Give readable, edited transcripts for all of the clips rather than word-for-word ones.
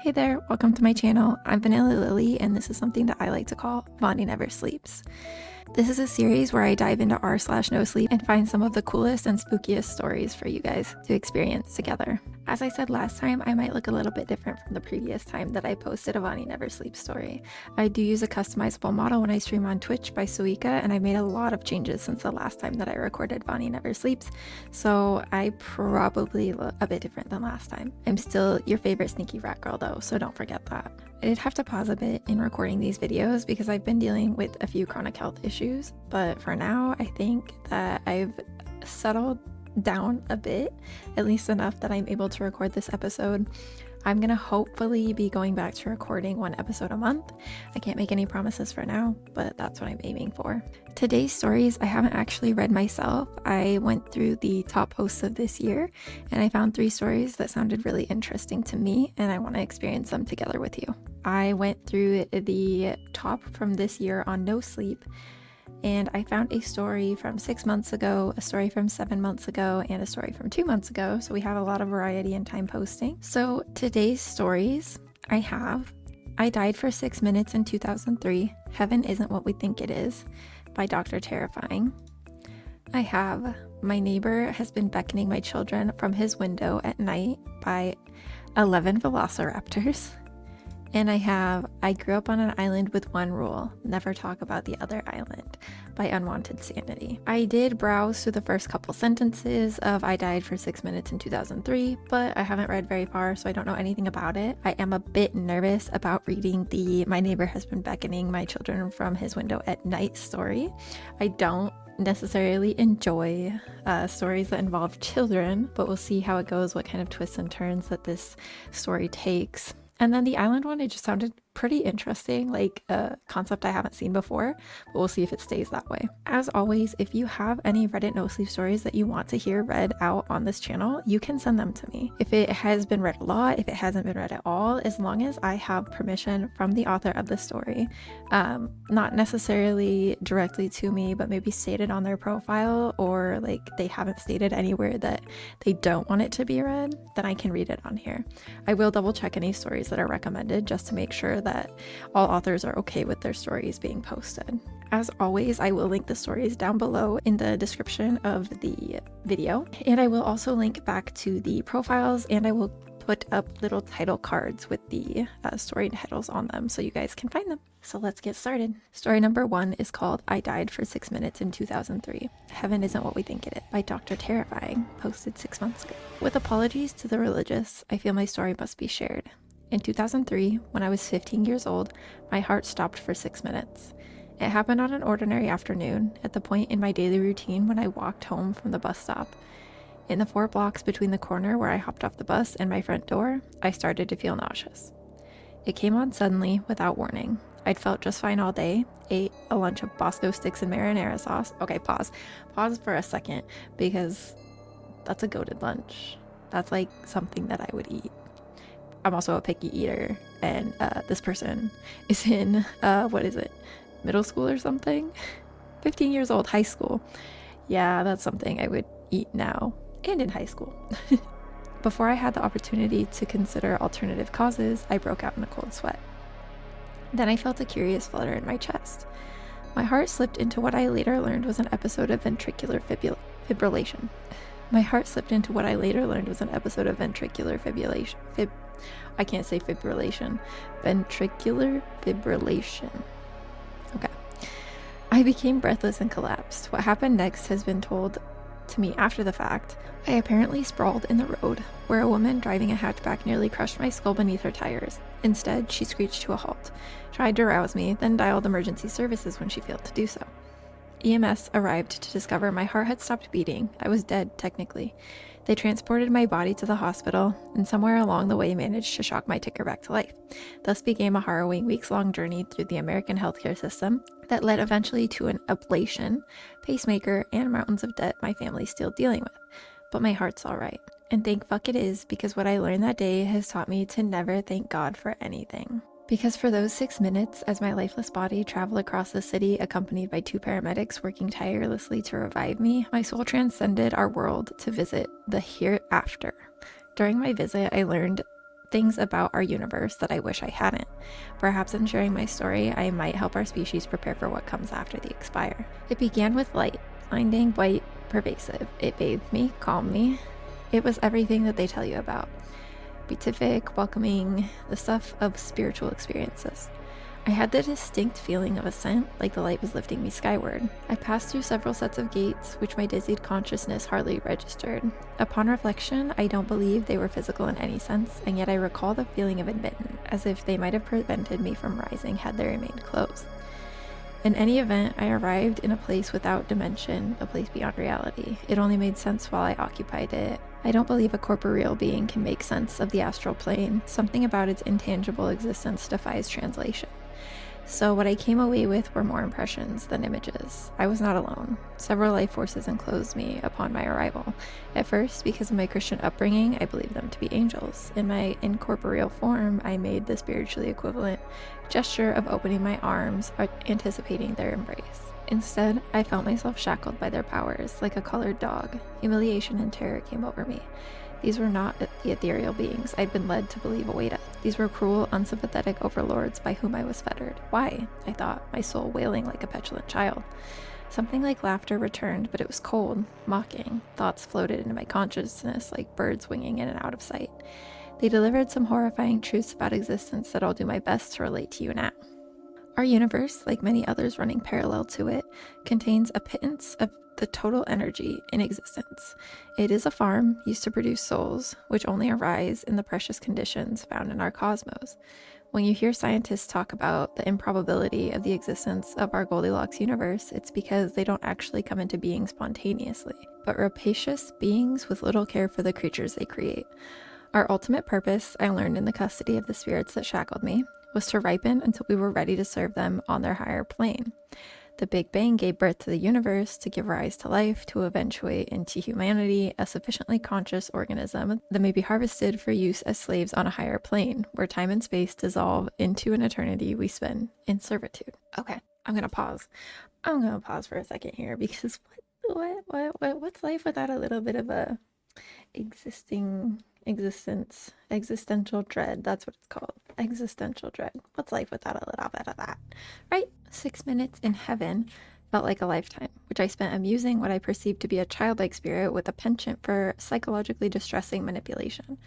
Hey there, welcome to my channel. I'm Vanilla Lily, and this is something that I like to call VANI Never Sleeps. This is a series where I dive into r/nosleep and find some of the coolest and spookiest stories for you guys to experience together. As I said last time, I might look a little bit different from the previous time that I posted a VANI Never Sleeps story. I do use a customizable model when I stream on Twitch by Suika, and I made a lot of changes since the last time that I recorded VANI Never Sleeps, so I probably look a bit different than last time. I'm still your favorite sneaky rat girl though, so don't forget that. I did have to pause a bit in recording these videos because I've been dealing with a few chronic health issues, but for now I think that I've settled down a bit, at least enough that I'm able to record this episode. I'm gonna hopefully be going back to recording one episode a month. I can't make any promises for now, but that's what I'm aiming for. Today's stories I haven't actually read myself. I went through the top posts of this year and I found 3 stories that sounded really interesting to me, and I want to experience them together with you. I went through the top from this year on nosleep, and I found a story from 6 months ago, a story from 7 months ago, and a story from 2 months ago, so we have a lot of variety in time posting. So today's stories I have: I Died for 6 Minutes in 2003, Heaven Isn't What We Think It Is by Dr. Terrifying. I have My Neighbor Has Been Beckoning My Children from His Window at Night by 11 Velociraptors. And I have I Grew Up on an Island with One Rule, Never Talk About the Other Island by Unwanted Sanity. I did browse through the first couple sentences of I Died for 6 Minutes in 2003, but I haven't read very far, so I don't know anything about it. I am a bit nervous about reading the My Neighbor Has Been Beckoning My Children from His Window at Night story. I don't necessarily enjoy stories that involve children, but we'll see how it goes, what kind of twists and turns that this story takes. And then the island one, it just sounded pretty interesting, like a concept I haven't seen before, but we'll see if it stays that way. As always, if you have any Reddit no sleep stories that you want to hear read out on this channel, you can send them to me. If it has been read a lot, if it hasn't been read at all, as long as I have permission from the author of the story, not necessarily directly to me, but maybe stated on their profile, or like they haven't stated anywhere that they don't want it to be read, then I can read it on here. I will double check any stories that are recommended just to make sure that all authors are okay with their stories being posted. As always, I will link the stories down below in the description of the video, and I will also link back to the profiles, and I will put up little title cards with the story titles on them so you guys can find them. So let's get started. Story number 1 is called I Died for 6 Minutes in 2003, Heaven Isn't What We Think It Is by Dr. Terrifying, posted 6 months ago. With apologies to the religious, I feel my story must be shared. In 2003, when I was 15 years old, my heart stopped for 6 minutes. It happened on an ordinary afternoon, at the point in my daily routine when I walked home from the bus stop. In the 4 blocks between the corner where I hopped off the bus and my front door, I started to feel nauseous. It came on suddenly, without warning. I'd felt just fine all day, ate a lunch of Bosco sticks and marinara sauce. Okay, pause for a second, because that's a goated lunch. That's like something that I would eat. I'm also a picky eater, and this person is in, middle school or something? 15 years old, high school. Yeah, that's something I would eat now, and in high school. Before I had the opportunity to consider alternative causes, I broke out in a cold sweat. Then I felt a curious flutter in my chest. My heart slipped into what I later learned was an episode of ventricular fibrillation. My heart slipped into what I later learned was an episode of ventricular fibrillation. I can't say fibrillation. Ventricular fibrillation. Okay. I became breathless and collapsed. What happened next has been told to me after the fact. I apparently sprawled in the road, where a woman driving a hatchback nearly crushed my skull beneath her tires. Instead, she screeched to a halt, tried to rouse me, then dialed emergency services when she failed to do so. EMS arrived to discover my heart had stopped beating. I was dead, technically. They transported my body to the hospital, and somewhere along the way managed to shock my ticker back to life. Thus began a harrowing weeks-long journey through the American healthcare system that led eventually to an ablation, pacemaker, and mountains of debt my family's still dealing with. But my heart's alright. And thank fuck it is, because what I learned that day has taught me to never thank God for anything. Because for those 6 minutes, as my lifeless body traveled across the city accompanied by 2 paramedics working tirelessly to revive me, my soul transcended our world to visit the hereafter. During my visit, I learned things about our universe that I wish I hadn't. Perhaps in sharing my story, I might help our species prepare for what comes after the expire. It began with light, blinding, white, pervasive. It bathed me, calmed me. It was everything that they tell you about. Beatific, welcoming, the stuff of spiritual experiences. I had the distinct feeling of ascent, like the light was lifting me skyward. I passed through several sets of gates, which my dizzied consciousness hardly registered. Upon reflection, I don't believe they were physical in any sense, and yet I recall the feeling of admittance, as if they might have prevented me from rising had they remained closed. In any event, I arrived in a place without dimension, a place beyond reality. It only made sense while I occupied it. I don't believe a corporeal being can make sense of the astral plane. Something about its intangible existence defies translation. So what I came away with were more impressions than images. I was not alone. Several life forces enclosed me upon my arrival. At first, because of my Christian upbringing, I believed them to be angels. In my incorporeal form, I made the spiritually equivalent gesture of opening my arms, anticipating their embrace. Instead, I felt myself shackled by their powers, like a colored dog. Humiliation and terror came over me. These were not the ethereal beings I'd been led to believe await us. These were cruel, unsympathetic overlords by whom I was fettered. Why? I thought, my soul wailing like a petulant child. Something like laughter returned, but it was cold, mocking. Thoughts floated into my consciousness like birds winging in and out of sight. They delivered some horrifying truths about existence that I'll do my best to relate to you now. Our universe, like many others running parallel to it, contains a pittance of the total energy in existence. It is a farm used to produce souls, which only arise in the precious conditions found in our cosmos. When you hear scientists talk about the improbability of the existence of our Goldilocks universe, it's because they don't actually come into being spontaneously, but rapacious beings with little care for the creatures they create. Our ultimate purpose, I learned in the custody of the spirits that shackled me, was to ripen until we were ready to serve them on their higher plane. The Big Bang gave birth to the universe to give rise to life, to eventuate into humanity, a sufficiently conscious organism that may be harvested for use as slaves on a higher plane, where time and space dissolve into an eternity we spend in servitude. Okay, I'm gonna pause. I'm gonna pause for a second here because what's life without a little bit of a existential dread? That's what it's called. Existential dread. What's life without a little bit of that? Right? 6 minutes in heaven felt like a lifetime, which I spent amusing what I perceived to be a childlike spirit with a penchant for psychologically distressing manipulation.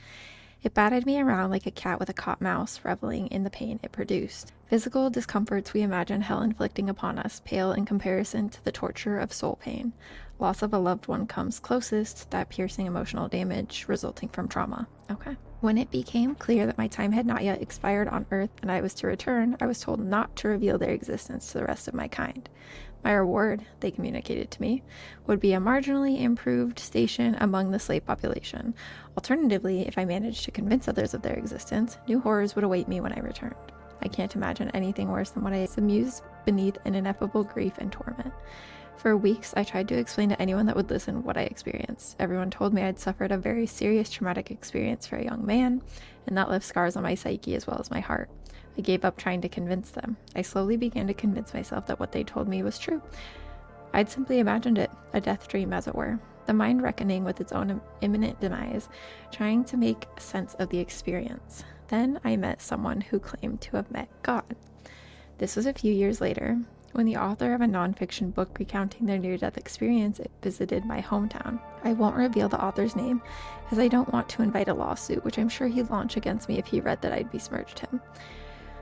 It batted me around like a cat with a caught mouse, reveling in the pain it produced. Physical discomforts we imagine hell inflicting upon us pale in comparison to the torture of soul pain. Loss of a loved one comes closest, that piercing emotional damage resulting from trauma. Okay. When it became clear that my time had not yet expired on Earth and I was to return, I was told not to reveal their existence to the rest of my kind. My reward, they communicated to me, would be a marginally improved station among the slave population. Alternatively, if I managed to convince others of their existence, new horrors would await me when I returned. I can't imagine anything worse than what I amused beneath an ineffable grief and torment. For weeks, I tried to explain to anyone that would listen what I experienced. Everyone told me I'd suffered a very serious traumatic experience for a young man, and that left scars on my psyche as well as my heart. I gave up trying to convince them. I slowly began to convince myself that what they told me was true. I'd simply imagined it, a death dream as it were. The mind reckoning with its own imminent demise, trying to make sense of the experience. Then I met someone who claimed to have met God. This was a few years later, when the author of a nonfiction book recounting their near-death experience visited my hometown. I won't reveal the author's name, as I don't want to invite a lawsuit, which I'm sure he'd launch against me if he read that I'd besmirched him.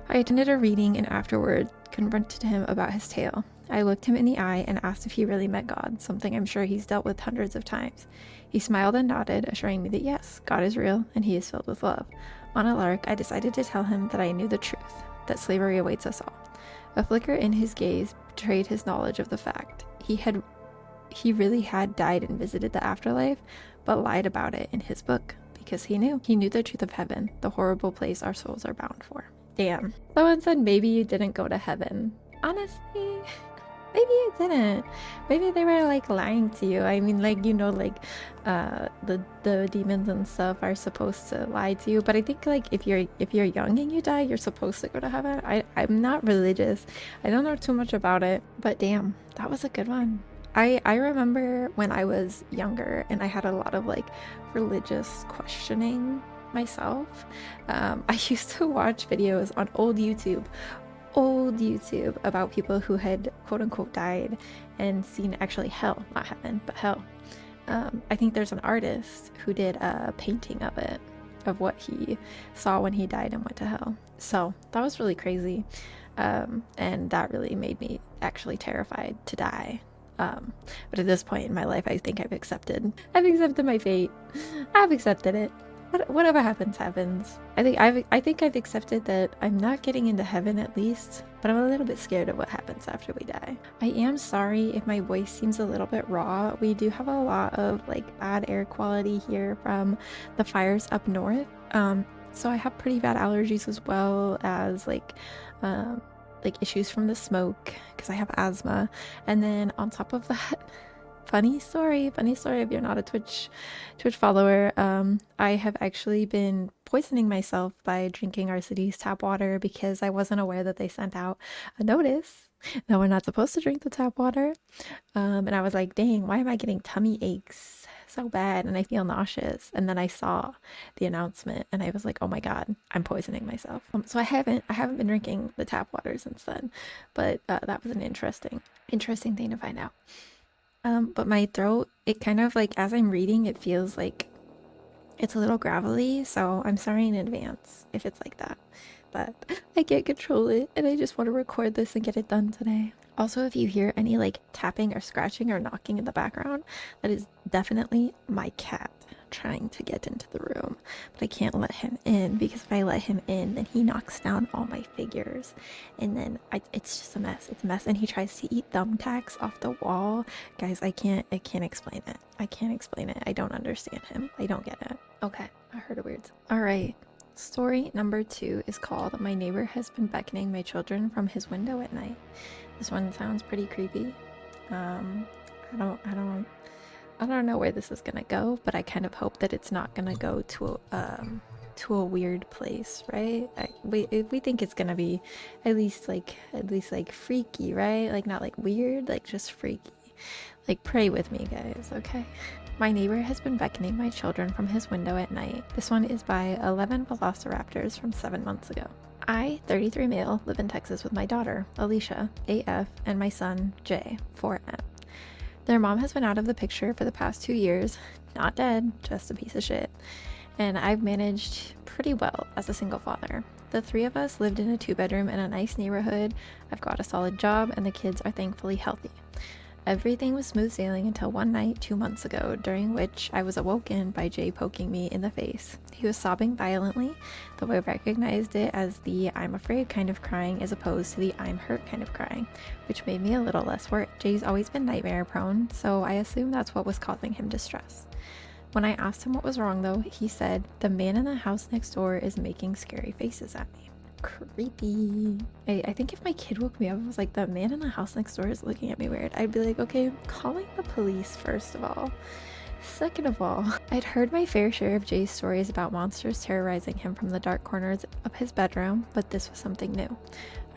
I attended a reading and afterward confronted him about his tale. I looked him in the eye and asked if he really met God, something I'm sure he's dealt with hundreds of times. He smiled and nodded, assuring me that yes, God is real and he is filled with love. On a lark, I decided to tell him that I knew the truth, that slavery awaits us all. A flicker in his gaze betrayed his knowledge of the fact. He really had died and visited the afterlife, but lied about it in his book, because he knew the truth of heaven, the horrible place our souls are bound for. Damn. Someone said maybe you didn't go to heaven. Honestly, Maybe it didn't. Maybe they were like lying to you. I mean, like, you know, like the demons and stuff are supposed to lie to you. But I think like if you're young and you die, you're supposed to go to heaven. I'm not religious. I don't know too much about it. But damn, that was a good one. I remember when I was younger and I had a lot of like religious questioning myself. I used to watch videos on old YouTube about people who had quote unquote died and seen actually hell, not heaven, but hell. I think there's an artist who did a painting of it, of what he saw when he died and went to hell. So that was really crazy. And that really made me actually terrified to die. But at this point in my life, I think I've accepted my fate. I've accepted it. Whatever happens, happens. I think I've accepted that I'm not getting into heaven at least, but I'm a little bit scared of what happens after we die. I am sorry if my voice seems a little bit raw. We do have a lot of like bad air quality here from the fires up north. So I have pretty bad allergies as well as like issues from the smoke because I have asthma. And then on top of that, funny story if you're not a Twitch follower, I have actually been poisoning myself by drinking our city's tap water because I wasn't aware that they sent out a notice that we're not supposed to drink the tap water. And I was like, dang, why am I getting tummy aches so bad and I feel nauseous? And then I saw the announcement and I was like, oh my god, I'm poisoning myself. So I haven't been drinking the tap water since then, but that was an interesting thing to find out. But my throat, it kind of like, as I'm reading, it feels like it's a little gravelly, so I'm sorry in advance if it's like that. But I can't control it, and I just want to record this and get it done today. Also, if you hear any like tapping or scratching or knocking in the background, that is definitely my cat trying to get into the room, but I can't let him in because if I let him in, then he knocks down all my figures, and then it's just a mess. It's a mess, and he tries to eat thumbtacks off the wall. Guys, I can't explain it. I can't explain it. I don't understand him. I don't get it. Okay, I heard a weird. All right. Story number 2 is called "My Neighbor Has Been Beckoning My Children from His Window at Night." This one sounds pretty creepy. I don't know where this is gonna go, but I kind of hope that it's not gonna go to a weird place, right? We think it's gonna be at least like freaky, right? Like not like weird, like just freaky. Like pray with me, guys, okay? My neighbor has been beckoning my children from his window at night. This one is by 11 Velociraptors from 7 months ago. I, 33 male, live in Texas with my daughter, Alicia, AF, and my son, Jay, 4M. Their mom has been out of the picture for the past 2 years, not dead, just a piece of shit. And I've managed pretty well as a single father. The 3 of us lived in a 2-bedroom in a nice neighborhood. I've got a solid job and the kids are thankfully healthy. Everything was smooth sailing until one night 2 months ago, during which I was awoken by Jay poking me in the face. He was sobbing violently, though I recognized it as the "I'm afraid" kind of crying as opposed to the "I'm hurt" kind of crying, which made me a little less worried. Jay's always been nightmare prone, so I assumed that's what was causing him distress. When I asked him what was wrong though, he said, "The man in the house next door is making scary faces at me." Creepy. I think if my kid woke me up and was like, "The man in the house next door is looking at me weird," I'd be like, okay, I'm calling the police first of all. Second of all, I'd heard my fair share of Jay's stories about monsters terrorizing him from the dark corners of his bedroom, but this was something new.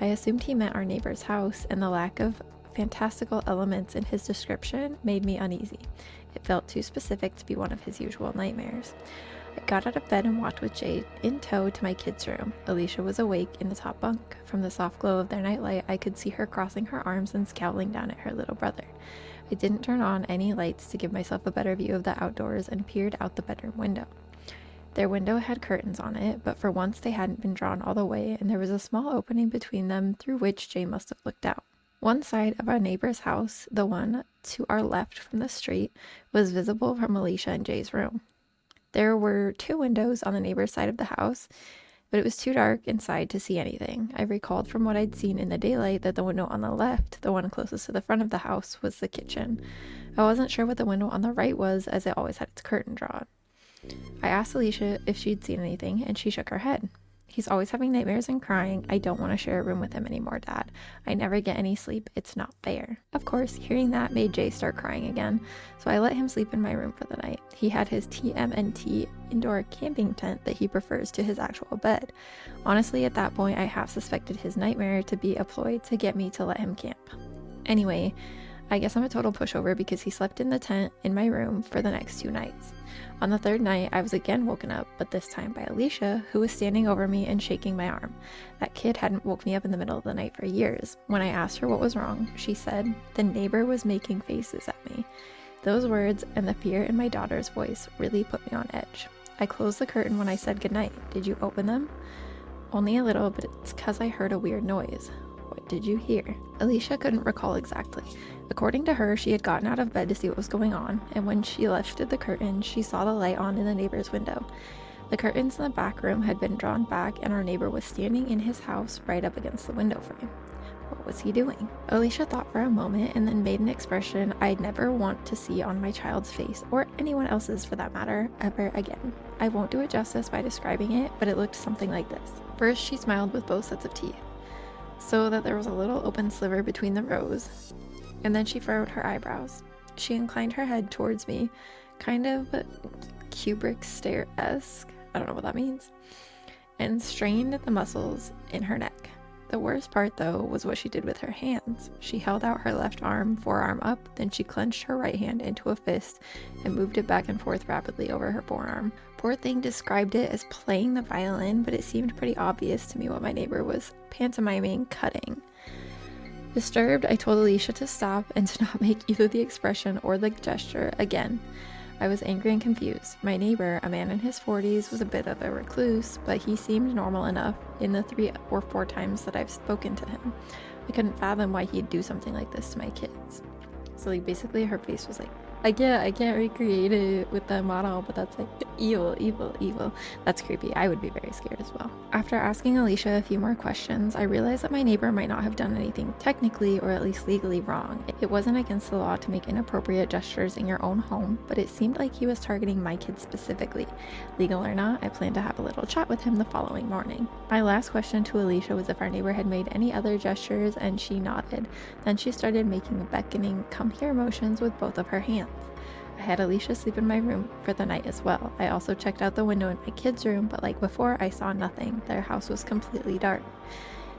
I assumed he meant our neighbor's house, and the lack of fantastical elements in his description made me uneasy. It felt too specific to be one of his usual nightmares. I got out of bed and walked with Jay in tow to my kids' room. Alicia was awake in the top bunk. From the soft glow of their nightlight, I could see her crossing her arms and scowling down at her little brother. I didn't turn on any lights to give myself a better view of the outdoors and peered out the bedroom window. Their window had curtains on it, but for once they hadn't been drawn all the way, and there was a small opening between them through which Jay must have looked out. One side of our neighbor's house, the one to our left from the street, was visible from Alicia and Jay's room. There were 2 windows on the neighbor's side of the house, but it was too dark inside to see anything. I recalled from what I'd seen in the daylight that the window on the left, the one closest to the front of the house, was the kitchen. I wasn't sure what the window on the right was, as it always had its curtain drawn. I asked Alicia if she'd seen anything, and she shook her head. He's always having nightmares and crying. I don't want to share a room with him anymore, Dad. I never get any sleep. It's not fair. Of course, hearing that made Jay start crying again, so I let him sleep in my room for the night. He had his TMNT indoor camping tent that he prefers to his actual bed. Honestly, at that point, I half suspected his nightmare to be a ploy to get me to let him camp. Anyway, I guess I'm a total pushover because he slept in the tent in my room for the next 2 nights. On the 3rd night, I was again woken up, but this time by Alicia, who was standing over me and shaking my arm. That kid hadn't woke me up in the middle of the night for years. When I asked her what was wrong, she said the neighbor was making faces at me. Those words and the fear in my daughter's voice really put me on edge. I closed the curtain when I said goodnight. Did you open them? Only a little, but it's 'cause I heard a weird noise. What did you hear? Alicia couldn't recall exactly. According to her, she had gotten out of bed to see what was going on, and when she lifted the curtain, she saw the light on in the neighbor's window. The curtains in the back room had been drawn back, and our neighbor was standing in his house right up against the window frame. What was he doing? Alicia thought for a moment and then made an expression I'd never want to see on my child's face, or anyone else's for that matter, ever again. I won't do it justice by describing it, but it looked something like this. First, she smiled with both sets of teeth, so that there was a little open sliver between the rows, and then she furrowed her eyebrows. She inclined her head towards me, kind of Kubrick stare-esque, I don't know what that means, and strained the muscles in her neck. The worst part, though, was what she did with her hands. She held out her left arm, forearm up, then she clenched her right hand into a fist and moved it back and forth rapidly over her forearm. Poor thing described it as playing the violin, but it seemed pretty obvious to me what my neighbor was pantomiming cutting. Disturbed, I told Alicia to stop and to not make either the expression or the gesture again. I was angry and confused. My neighbor, a man in his 40s, was a bit of a recluse, but he seemed normal enough in the 3 or 4 times that I've spoken to him. I couldn't fathom why he'd do something like this to my kids. So like basically her face was like, I can't recreate it with the model, but that's like evil. That's creepy. I would be very scared as well. After asking Alicia a few more questions, I realized that my neighbor might not have done anything technically or at least legally wrong. It wasn't against the law to make inappropriate gestures in your own home, but it seemed like he was targeting my kids specifically. Legal or not, I planned to have a little chat with him the following morning. My last question to Alicia was if our neighbor had made any other gestures, and she nodded. Then she started making beckoning come here motions with both of her hands. I had Alicia sleep in my room for the night as well. I also checked out the window in my kids' room, but like before, I saw nothing. Their house was completely dark.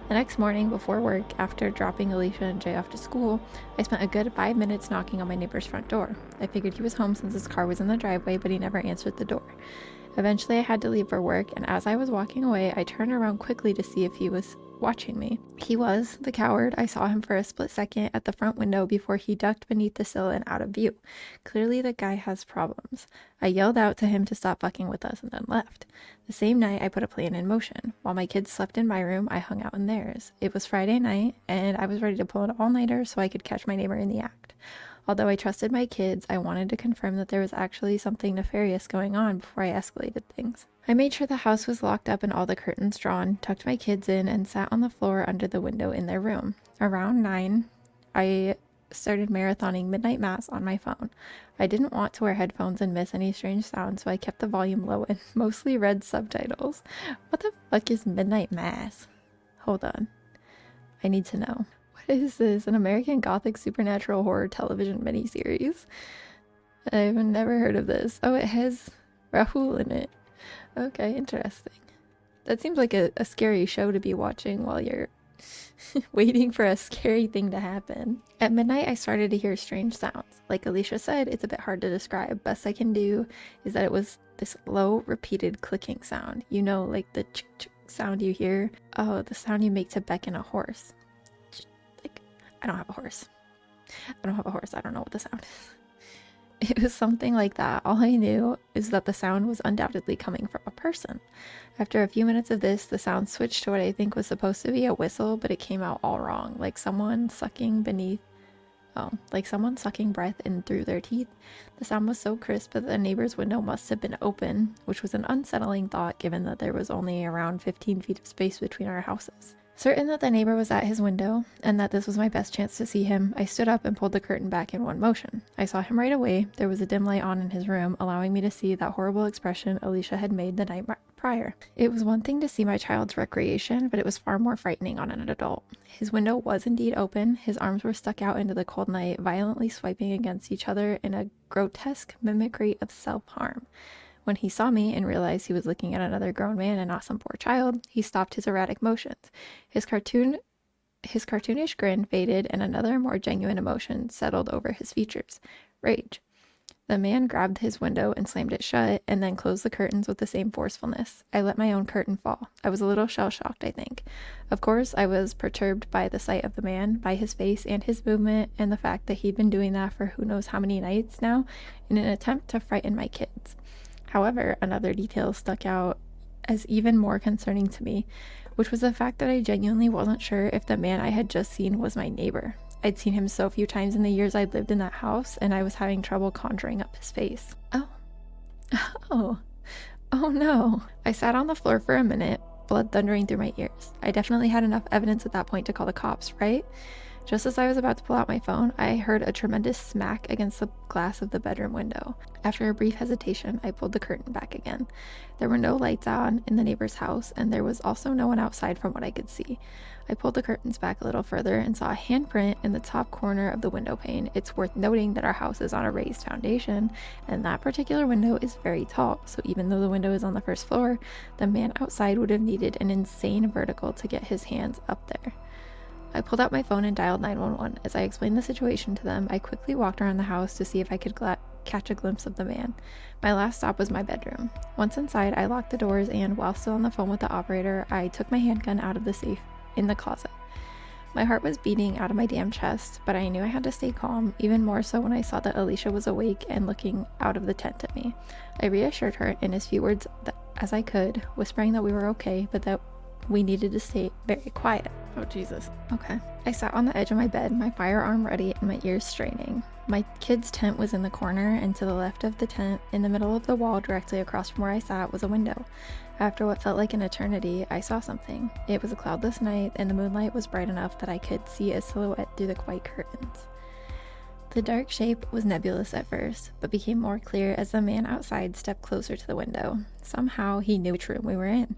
The next morning before work, after dropping Alicia and Jay off to school, I spent a good 5 minutes knocking on my neighbor's front door. I figured he was home since his car was in the driveway, but he never answered the door. Eventually, I had to leave for work, and as I was walking away, I turned around quickly to see if he was watching me. He was, the coward. I saw him for a split second at the front window before he ducked beneath the sill and out of view. Clearly the guy has problems. I yelled out to him to stop fucking with us and then left. The same night, I put a plan in motion. While my kids slept in my room, I hung out in theirs. It was Friday night, and I was ready to pull an all-nighter so I could catch my neighbor in the act. Although I trusted my kids, I wanted to confirm that there was actually something nefarious going on before I escalated things. I made sure the house was locked up and all the curtains drawn, tucked my kids in, and sat on the floor under the window in their room. Around 9, I started marathoning midnight mass on my phone. I didn't want to wear headphones and miss any strange sounds, so I kept the volume low and mostly read subtitles. What the fuck is midnight mass? Hold on. I need to know. What is this? An American Gothic supernatural horror television miniseries? I've never heard of this. Oh, it has Rahul in it. Okay, interesting. That seems like a scary show to be watching while you're waiting for a scary thing to happen. At midnight, I started to hear strange sounds. Like Alicia said, it's a bit hard to describe. Best I can do is that it was this low, repeated clicking sound. You know, like the ch-ch sound you hear. Oh, the sound you make to beckon a horse. Like, I don't have a horse. I don't know what the sound is. It was something like that. All I knew is that the sound was undoubtedly coming from a person. After a few minutes of this, the sound switched to what I think was supposed to be a whistle, but it came out all wrong, like someone sucking breath in through their teeth. The sound was so crisp that the neighbor's window must have been open, which was an unsettling thought given that there was only around 15 feet of space between our houses. Certain that the neighbor was at his window, and that this was my best chance to see him, I stood up and pulled the curtain back in one motion. I saw him right away. There was a dim light on in his room, allowing me to see that horrible expression Alicia had made the night prior. It was one thing to see my child's recreation, but it was far more frightening on an adult. His window was indeed open. His arms were stuck out into the cold night, violently swiping against each other in a grotesque mimicry of self-harm. When he saw me and realized he was looking at another grown man and not some poor child, he stopped his erratic motions. His cartoonish grin faded and another more genuine emotion settled over his features: rage. The man grabbed his window and slammed it shut, and then closed the curtains with the same forcefulness. I let my own curtain fall. I was a little shell-shocked, I think. Of course, I was perturbed by the sight of the man, by his face and his movement, and the fact that he'd been doing that for who knows how many nights now in an attempt to frighten my kids. However, another detail stuck out as even more concerning to me, which was the fact that I genuinely wasn't sure if the man I had just seen was my neighbor. I'd seen him so few times in the years I'd lived in that house, and I was having trouble conjuring up his face. Oh no. I sat on the floor for a minute, blood thundering through my ears. I definitely had enough evidence at that point to call the cops, right? Just as I was about to pull out my phone, I heard a tremendous smack against the glass of the bedroom window. After a brief hesitation, I pulled the curtain back again. There were no lights on in the neighbor's house, and there was also no one outside from what I could see. I pulled the curtains back a little further and saw a handprint in the top corner of the window pane. It's worth noting that our house is on a raised foundation, and that particular window is very tall, so even though the window is on the first floor, the man outside would have needed an insane vertical to get his hands up there. I pulled out my phone and dialed 911. As I explained the situation to them, I quickly walked around the house to see if I could catch a glimpse of the man. My last stop was my bedroom. Once inside, I locked the doors and, while still on the phone with the operator, I took my handgun out of the safe in the closet. My heart was beating out of my damn chest, but I knew I had to stay calm, even more so when I saw that Alicia was awake and looking out of the tent at me. I reassured her in as few words as I could, whispering that we were okay, but that we needed to stay very quiet. Oh, Jesus. Okay. I sat on the edge of my bed, my firearm ready and my ears straining. My kid's tent was in the corner, and to the left of the tent, in the middle of the wall directly across from where I sat, was a window. After what felt like an eternity, I saw something. It was a cloudless night, and the moonlight was bright enough that I could see a silhouette through the white curtains. The dark shape was nebulous at first, but became more clear as the man outside stepped closer to the window. Somehow, he knew which room we were in.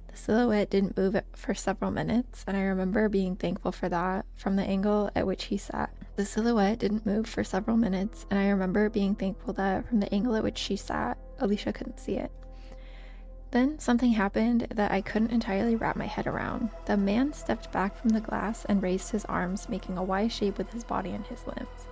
The silhouette didn't move for several minutes, and I remember being thankful for that from the angle at which he sat. She sat, Alicia couldn't see it. Then something happened that I couldn't entirely wrap my head around. The man stepped back from the glass and raised his arms, making a Y shape with his body and his limbs.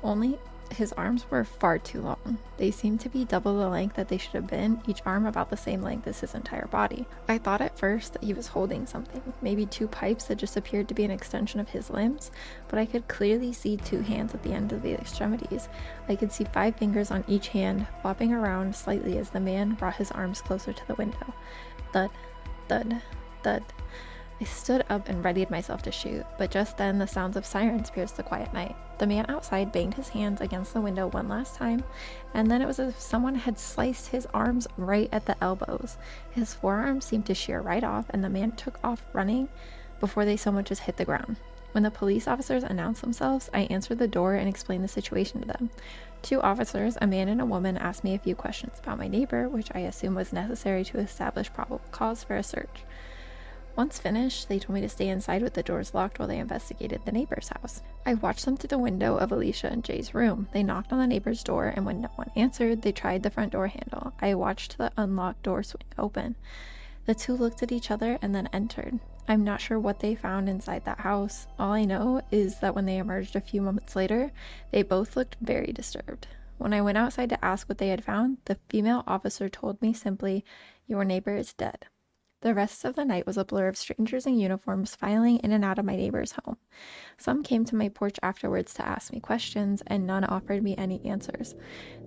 Only his arms were far too long. They seemed to be double the length that they should have been, each arm about the same length as his entire body. I thought at first that he was holding something, maybe two pipes that just appeared to be an extension of his limbs, but I could clearly see two hands at the end of the extremities. I could see 5 fingers on each hand, flopping around slightly as the man brought his arms closer to the window. Thud, thud, thud. I stood up and readied myself to shoot, but just then the sounds of sirens pierced the quiet night. The man outside banged his hands against the window one last time, and then it was as if someone had sliced his arms right at the elbows. His forearms seemed to shear right off, and the man took off running before they so much as hit the ground. When the police officers announced themselves, I answered the door and explained the situation to them. 2 officers, a man and a woman, asked me a few questions about my neighbor, which I assumed was necessary to establish probable cause for a search. Once finished, they told me to stay inside with the doors locked while they investigated the neighbor's house. I watched them through the window of Alicia and Jay's room. They knocked on the neighbor's door, and when no one answered, they tried the front door handle. I watched the unlocked door swing open. The 2 looked at each other and then entered. I'm not sure what they found inside that house. All I know is that when they emerged a few moments later, they both looked very disturbed. When I went outside to ask what they had found, the female officer told me simply, "Your neighbor is dead." The rest of the night was a blur of strangers in uniforms filing in and out of my neighbor's home. Some came to my porch afterwards to ask me questions, and none offered me any answers.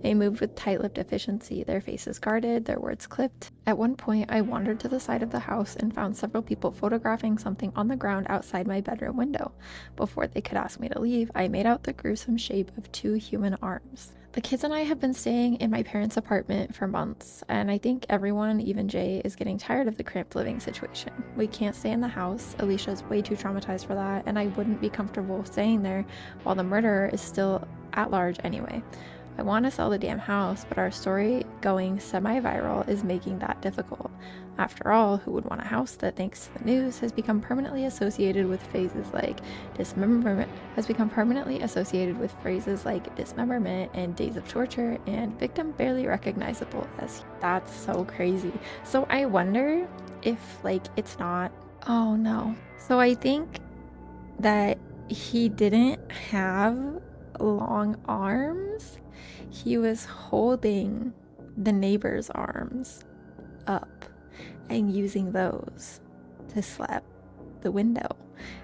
They moved with tight-lipped efficiency, their faces guarded, their words clipped. At one point, I wandered to the side of the house and found several people photographing something on the ground outside my bedroom window. Before they could ask me to leave, I made out the gruesome shape of 2 human arms. The kids and I have been staying in my parents' apartment for months, and I think everyone, even Jay, is getting tired of the cramped living situation. We can't stay in the house. Alicia's way too traumatized for that, and I wouldn't be comfortable staying there while the murderer is still at large anyway. I want to sell the damn house, but our story going semi-viral is making that difficult. After all, who would want a house that, thanks to the news, has become permanently associated with phrases like dismemberment, and days of torture, and victim barely recognizable as. That's so crazy. So I wonder if, like, it's not. Oh no. So I think that he didn't have long arms. He was holding the neighbor's arms up and using those to slap the window,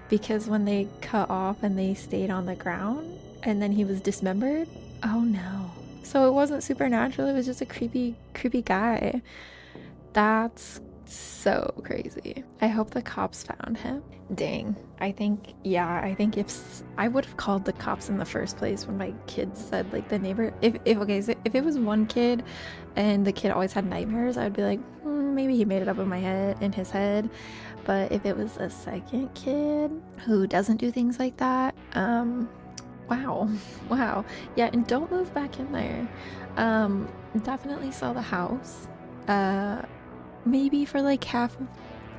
because when they cut off and they stayed on the ground and then he was dismembered. Oh no. So it wasn't supernatural, it was just a creepy guy. That's so crazy. I hope the cops found him. Dang. I think if I would have called the cops in the first place when my kids said, like, the neighbor, if it was one kid and the kid always had nightmares, I would be like, maybe he made it up in his head. But if it was a second kid who doesn't do things like that, wow. Yeah, and don't move back in there. Definitely sell the house. Maybe for like half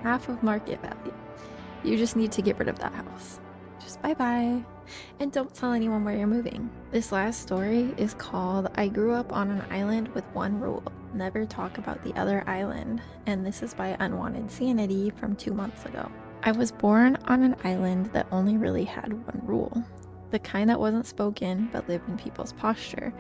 of market value. You just need to get rid of that house. Just bye-bye. And don't tell anyone where you're moving. This last story is called I Grew Up on an Island with One Rule. Never talk about the other island. And this is by Unwanted Sanity from 2 months ago. I was born on an island that only really had one rule. The kind that wasn't spoken but lived in people's posture,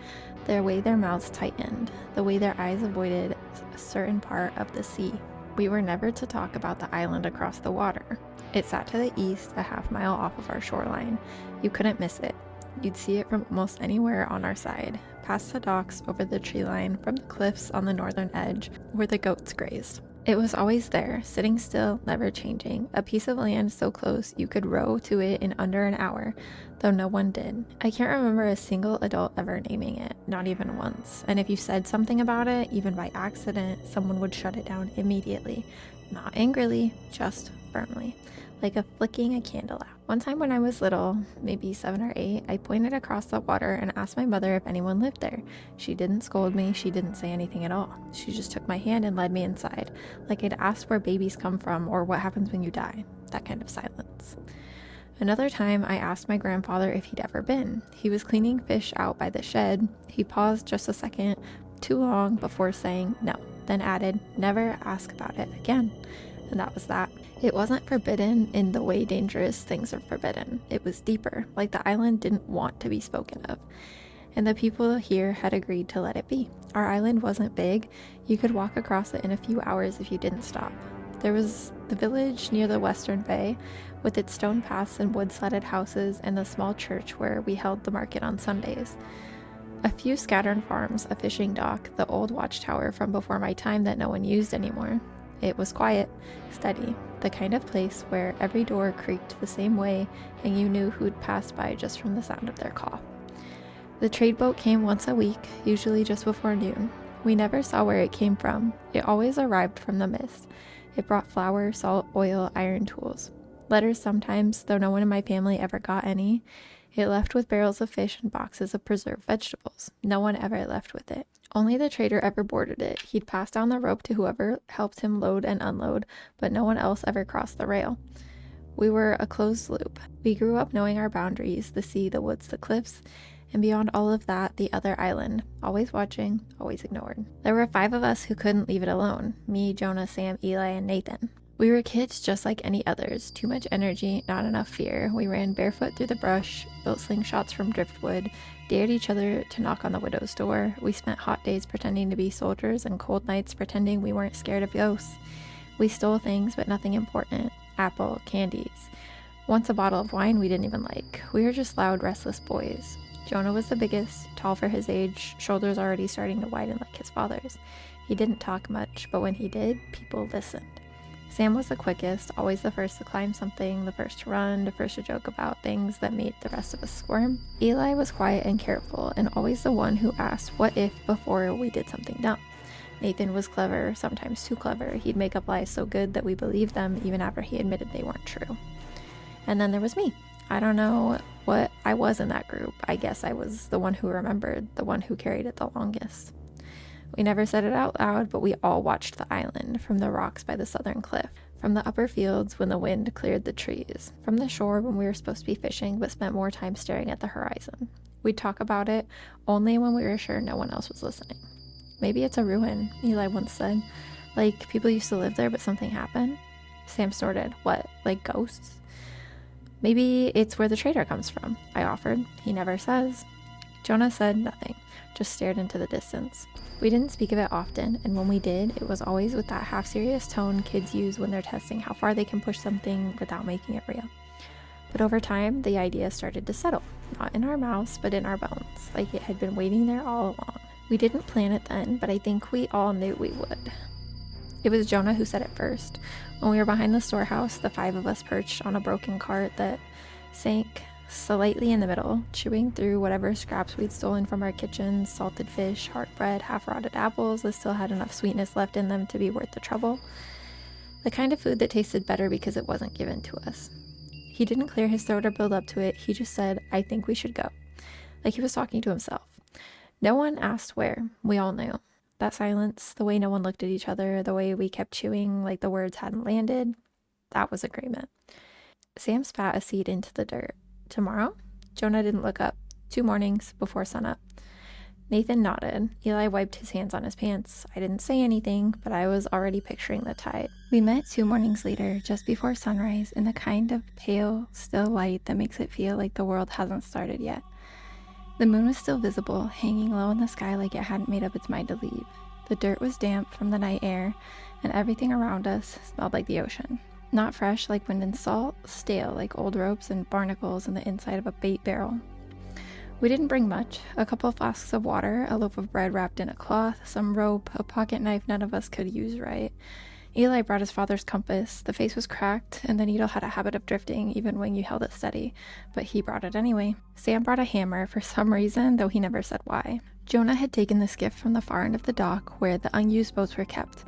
the way their mouths tightened, the way their eyes avoided a certain part of the sea. We were never to talk about the island across the water. It sat to the east, a half-mile off of our shoreline. You couldn't miss it. You'd see it from almost anywhere on our side, past the docks, over the tree line, from the cliffs on the northern edge, where the goats grazed. It was always there, sitting still, never changing, a piece of land so close you could row to it in under an hour, though no one did. I can't remember a single adult ever naming it, not even once, and if you said something about it, even by accident, someone would shut it down immediately. Not angrily, just firmly, like a flicking a candle out. One time when I was little, maybe 7 or 8, I pointed across the water and asked my mother if anyone lived there. She didn't scold me, she didn't say anything at all. She just took my hand and led me inside, like I'd asked where babies come from or what happens when you die. That kind of silence. Another time, I asked my grandfather if he'd ever been. He was cleaning fish out by the shed. He paused just a second, too long, before saying no, then added, "Never ask about it again." And that was that. It wasn't forbidden in the way dangerous things are forbidden. It was deeper, like the island didn't want to be spoken of. And the people here had agreed to let it be. Our island wasn't big. You could walk across it in a few hours if you didn't stop. There was the village near the western bay, with its stone paths and wood-slatted houses, and the small church where we held the market on Sundays. A few scattered farms, a fishing dock, the old watchtower from before my time that no one used anymore. It was quiet, steady, the kind of place where every door creaked the same way and you knew who'd passed by just from the sound of their cough. The trade boat came once a week, usually just before noon. We never saw where it came from. It always arrived from the mist. It brought flour, salt, oil, iron tools. Letters sometimes, though no one in my family ever got any. It left with barrels of fish and boxes of preserved vegetables. No one ever left with it. Only the trader ever boarded it. He'd pass down the rope to whoever helped him load and unload, but no one else ever crossed the rail. We were a closed loop. We grew up knowing our boundaries, the sea, the woods, the cliffs, and beyond all of that, the other island. Always watching, always ignored. There were 5 of us who couldn't leave it alone. Me, Jonah, Sam, Eli, and Nathan. We were kids just like any others. Too much energy, not enough fear. We ran barefoot through the brush, built slingshots from driftwood, dared each other to knock on the widow's door. We spent hot days pretending to be soldiers and cold nights pretending we weren't scared of ghosts. We stole things, but nothing important. Apple, candies. Once a bottle of wine we didn't even like. We were just loud, restless boys. Jonah was the biggest, tall for his age, shoulders already starting to widen like his father's. He didn't talk much, but when he did, people listened. Sam was the quickest, always the first to climb something, the first to run, the first to joke about things that made the rest of us squirm. Eli was quiet and careful, and always the one who asked what if before we did something dumb. Nathan was clever, sometimes too clever. He'd make up lies so good that we believed them even after he admitted they weren't true. And then there was me. I don't know what I was in that group. I guess I was the one who remembered, the one who carried it the longest. We never said it out loud, but we all watched the island from the rocks by the southern cliff, from the upper fields when the wind cleared the trees, from the shore when we were supposed to be fishing but spent more time staring at the horizon. We'd talk about it only when we were sure no one else was listening. Maybe it's a ruin, Eli once said. Like, people used to live there but something happened? Sam snorted. What, like ghosts? Maybe it's where the trader comes from, I offered. He never says. Jonah said nothing, just stared into the distance. We didn't speak of it often, and when we did, it was always with that half-serious tone kids use when they're testing how far they can push something without making it real. But over time, the idea started to settle, not in our mouths, but in our bones, like it had been waiting there all along. We didn't plan it then, but I think we all knew we would. It was Jonah who said it first. When we were behind the storehouse, the 5 of us perched on a broken cart that sank slightly in the middle, chewing through whatever scraps we'd stolen from our kitchen, salted fish, hard bread, half-rotted apples that still had enough sweetness left in them to be worth the trouble. The kind of food that tasted better because it wasn't given to us. He didn't clear his throat or build up to it. He just said, I think we should go. Like he was talking to himself. No one asked where. We all knew. That silence, the way no one looked at each other, the way we kept chewing like the words hadn't landed, that was agreement. Sam spat a seed into the dirt. Tomorrow? Jonah didn't look up. 2 mornings before sunup. Nathan nodded. Eli wiped his hands on his pants. I didn't say anything, but I was already picturing the tide. We met 2 mornings later, just before sunrise, in the kind of pale, still light that makes it feel like the world hasn't started yet. The moon was still visible, hanging low in the sky like it hadn't made up its mind to leave. The dirt was damp from the night air, and everything around us smelled like the ocean. Not fresh like wind and salt, stale like old ropes and barnacles in the inside of a bait barrel. We didn't bring much. A couple of flasks of water, a loaf of bread wrapped in a cloth, some rope, a pocket knife none of us could use right. Eli brought his father's compass. The face was cracked, and the needle had a habit of drifting even when you held it steady, but he brought it anyway. Sam brought a hammer for some reason, though he never said why. Jonah had taken the skiff from the far end of the dock where the unused boats were kept.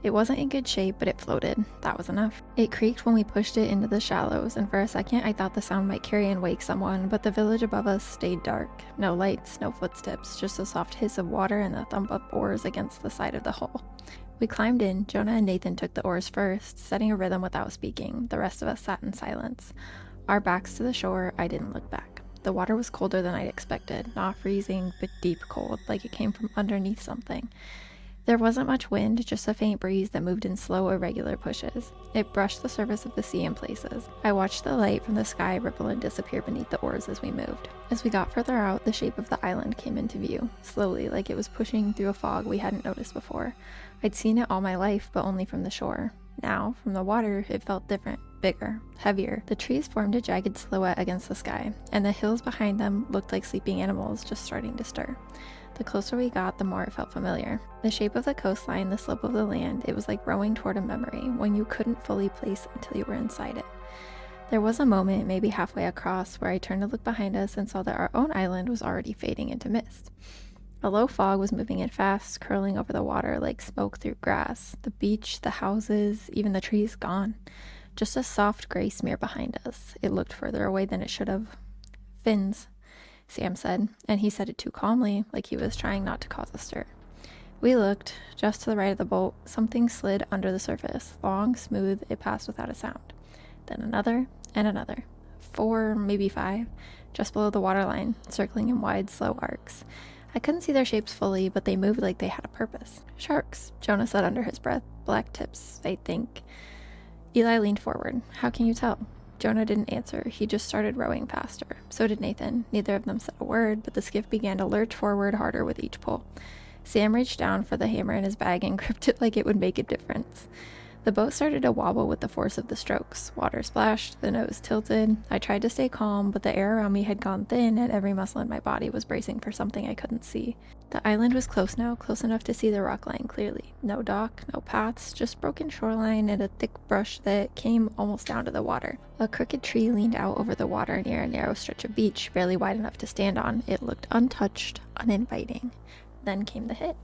It wasn't in good shape, but it floated. That was enough. It creaked when we pushed it into the shallows, and for a second I thought the sound might carry and wake someone, but the village above us stayed dark. No lights, no footsteps, just a soft hiss of water and the thump of oars against the side of the hull. We climbed in. Jonah and Nathan took the oars first, setting a rhythm without speaking. The rest of us sat in silence. Our backs to the shore, I didn't look back. The water was colder than I'd expected, not freezing, but deep cold, like it came from underneath something. There wasn't much wind, just a faint breeze that moved in slow, irregular pushes. It brushed the surface of the sea in places. I watched the light from the sky ripple and disappear beneath the oars as we moved. As we got further out, the shape of the island came into view, slowly, like it was pushing through a fog we hadn't noticed before. I'd seen it all my life, but only from the shore. Now, from the water, it felt different, bigger, heavier. The trees formed a jagged silhouette against the sky, and the hills behind them looked like sleeping animals just starting to stir. The closer we got, the more it felt familiar. The shape of the coastline, the slope of the land, it was like rowing toward a memory, when you couldn't fully place until you were inside it. There was a moment, maybe halfway across, where I turned to look behind us and saw that our own island was already fading into mist. A low fog was moving in fast, curling over the water like smoke through grass. The beach, the houses, even the trees gone. Just a soft gray smear behind us. It looked further away than it should have. Fins, Sam said, and he said it too calmly, like he was trying not to cause a stir. We looked. Just to the right of the boat, something slid under the surface. Long, smooth, it passed without a sound. Then another, and another. 4, maybe 5, just below the waterline, circling in wide, slow arcs. I couldn't see their shapes fully, but they moved like they had a purpose. Sharks, Jonah said under his breath. Black tips, I think. Eli leaned forward. How can you tell? Jonah didn't answer. He just started rowing faster. So did Nathan. Neither of them said a word, but the skiff began to lurch forward harder with each pull. Sam reached down for the hammer in his bag and gripped it like it would make a difference. The boat started to wobble with the force of the strokes. Water splashed, the nose tilted. I tried to stay calm, but the air around me had gone thin and every muscle in my body was bracing for something I couldn't see. The island was close now, close enough to see the rock line clearly. No dock, no paths, just broken shoreline and a thick brush that came almost down to the water. A crooked tree leaned out over the water near a narrow stretch of beach, barely wide enough to stand on. It looked untouched, uninviting. Then came the hit.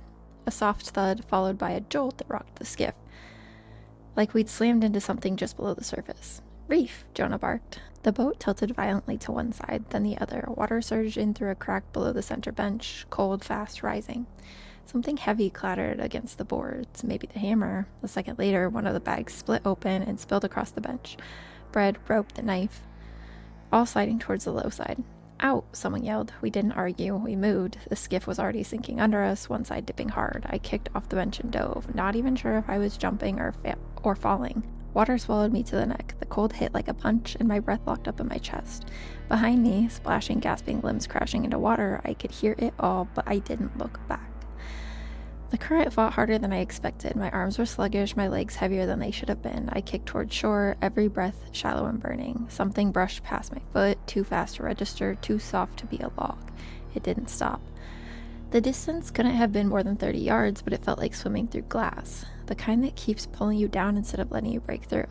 A soft thud followed by a jolt that rocked the skiff. Like we'd slammed into something just below the surface. "Reef," Jonah barked. The boat tilted violently to one side, then the other. Water surged in through a crack below the center bench, cold, fast rising. Something heavy clattered against the boards, maybe the hammer. A second later, one of the bags split open and spilled across the bench. Bread, rope, the knife, all sliding towards the low side. "Out!" someone yelled. We didn't argue. We moved. The skiff was already sinking under us, one side dipping hard. I kicked off the bench and dove, not even sure if I was jumping or falling. Water swallowed me to the neck. The cold hit like a punch, and my breath locked up in my chest. Behind me, splashing, gasping, limbs crashing into water, I could hear it all, but I didn't look back. The current fought harder than I expected. My arms were sluggish, my legs heavier than they should have been. I kicked toward shore, every breath shallow and burning. Something brushed past my foot, too fast to register, too soft to be a log. It didn't stop. The distance couldn't have been more than 30 yards, but it felt like swimming through glass, the kind that keeps pulling you down instead of letting you break through.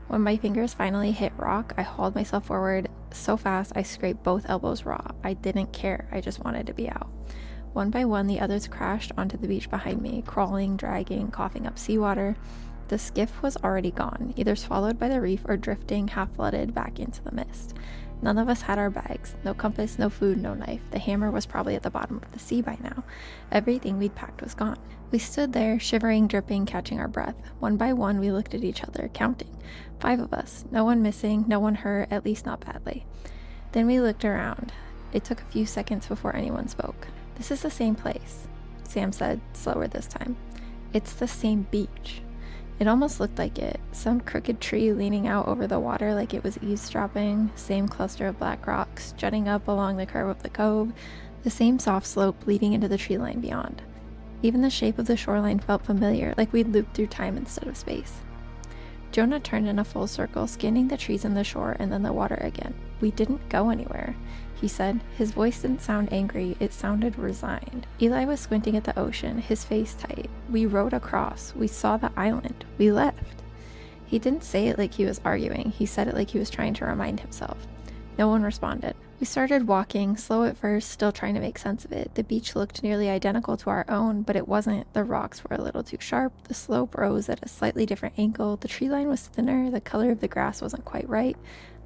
When my fingers finally hit rock, I hauled myself forward so fast I scraped both elbows raw. I didn't care, I just wanted to be out. One by one, the others crashed onto the beach behind me, crawling, dragging, coughing up seawater. The skiff was already gone, either swallowed by the reef or drifting half-flooded back into the mist. None of us had our bags. No compass, no food, no knife. The hammer was probably at the bottom of the sea by now. Everything we'd packed was gone. We stood there, shivering, dripping, catching our breath. One by one, we looked at each other, counting. 5 of us. No one missing, no one hurt, at least not badly. Then we looked around. It took a few seconds before anyone spoke. "This is the same place," Sam said, slower this time. "It's the same beach." It almost looked like it. Some crooked tree leaning out over the water like it was eavesdropping, same cluster of black rocks jutting up along the curve of the cove, the same soft slope leading into the tree line beyond. Even the shape of the shoreline felt familiar, like we'd looped through time instead of space. Jonah turned in a full circle, scanning the trees and the shore and then the water again. "We didn't go anywhere," he said. His voice didn't sound angry, it sounded resigned. Eli was squinting at the ocean, his face tight. "We rowed across. We saw the island. We left." He didn't say it like he was arguing, he said it like he was trying to remind himself. No one responded. We started walking, slow at first, still trying to make sense of it. The beach looked nearly identical to our own, but it wasn't. The rocks were a little too sharp, the slope rose at a slightly different angle, the tree line was thinner, the color of the grass wasn't quite right,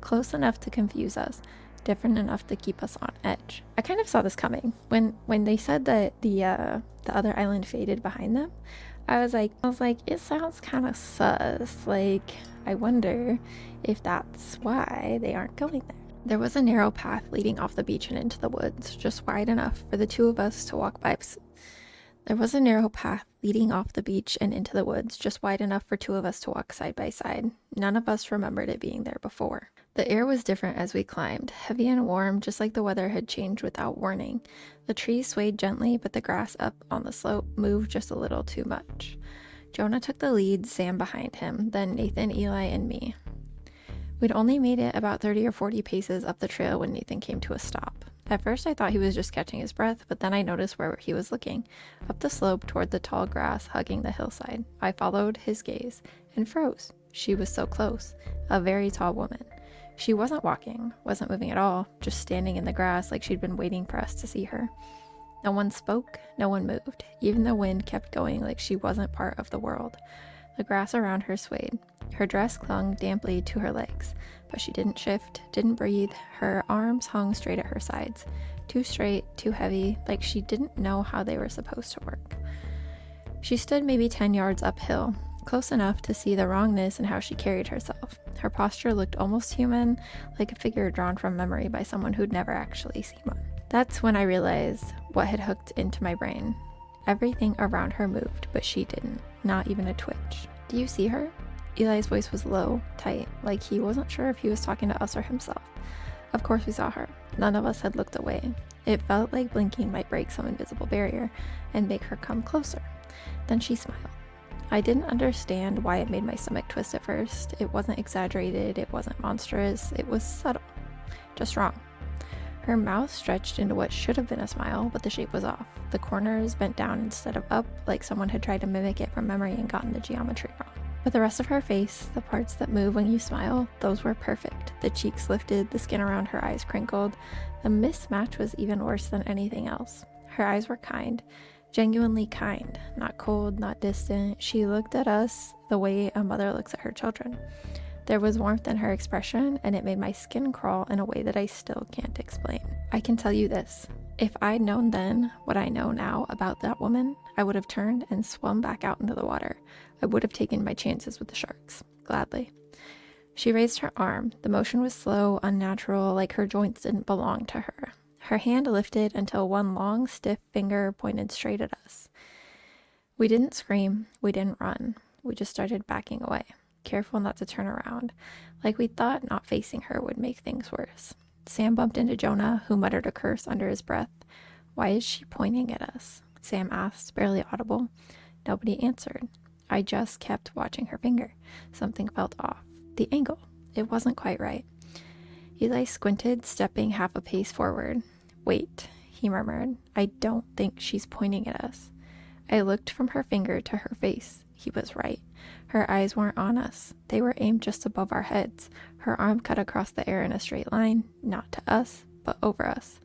close enough to confuse us, different enough to keep us on edge. I kind of saw this coming. When they said that the other island faded behind them, I was like, it sounds kind of sus. Like, I wonder if that's why they aren't going there. There was a narrow path leading off the beach and into the woods, just wide enough for the two of us to walk by. There was a narrow path leading off the beach and into the woods, just wide enough for two of us to walk side by side. None of us remembered it being there before. The air was different as we climbed, heavy and warm, just like the weather had changed without warning. The trees swayed gently, but the grass up on the slope moved just a little too much. Jonah took the lead, Sam behind him, then Nathan, Eli, and me. We'd only made it about 30 or 40 paces up the trail when Nathan came to a stop. At first I thought he was just catching his breath, but then I noticed where he was looking, up the slope toward the tall grass hugging the hillside. I followed his gaze and froze. She was so close, a very tall woman. She wasn't walking, wasn't moving at all, just standing in the grass like she'd been waiting for us to see her. No one spoke, no one moved. Even the wind kept going like she wasn't part of the world. The grass around her swayed. Her dress clung damply to her legs, but she didn't shift, didn't breathe. Her arms hung straight at her sides, too straight, too heavy, like she didn't know how they were supposed to work. She stood maybe 10 yards uphill, close enough to see the wrongness in how she carried herself. Her posture looked almost human, like a figure drawn from memory by someone who'd never actually seen one. That's when I realized what had hooked into my brain. Everything around her moved, but she didn't, not even a twitch. "Do you see her?" Eli's voice was low, tight, like he wasn't sure if he was talking to us or himself. Of course we saw her. None of us had looked away. It felt like blinking might break some invisible barrier and make her come closer. Then she smiled. I didn't understand why it made my stomach twist at first. It wasn't exaggerated, it wasn't monstrous, it was subtle, just wrong. Her mouth stretched into what should have been a smile, but the shape was off. The corners bent down instead of up, like someone had tried to mimic it from memory and gotten the geometry wrong. But the rest of her face, the parts that move when you smile, those were perfect. The cheeks lifted, the skin around her eyes crinkled. The mismatch was even worse than anything else. Her eyes were kind, genuinely kind, not cold, not distant. She looked at us the way a mother looks at her children. There was warmth in her expression, and it made my skin crawl in a way that I still can't explain. I can tell you this. If I'd known then what I know now about that woman, I would have turned and swum back out into the water. I would have taken my chances with the sharks. Gladly. She raised her arm. The motion was slow, unnatural, like her joints didn't belong to her. Her hand lifted until one long, stiff finger pointed straight at us. We didn't scream. We didn't run. We just started backing away, careful not to turn around, like we thought not facing her would make things worse. Sam bumped into Jonah, who muttered a curse under his breath. "Why is she pointing at us?" Sam asked, barely audible. Nobody answered. I just kept watching her finger. Something felt off. The angle. It wasn't quite right. Eli squinted, stepping half a pace forward. "Wait," he murmured. "I don't think she's pointing at us." I looked from her finger to her face. He was right. Her eyes weren't on us. They were aimed just above our heads. Her arm cut across the air in a straight line, not to us, but over us.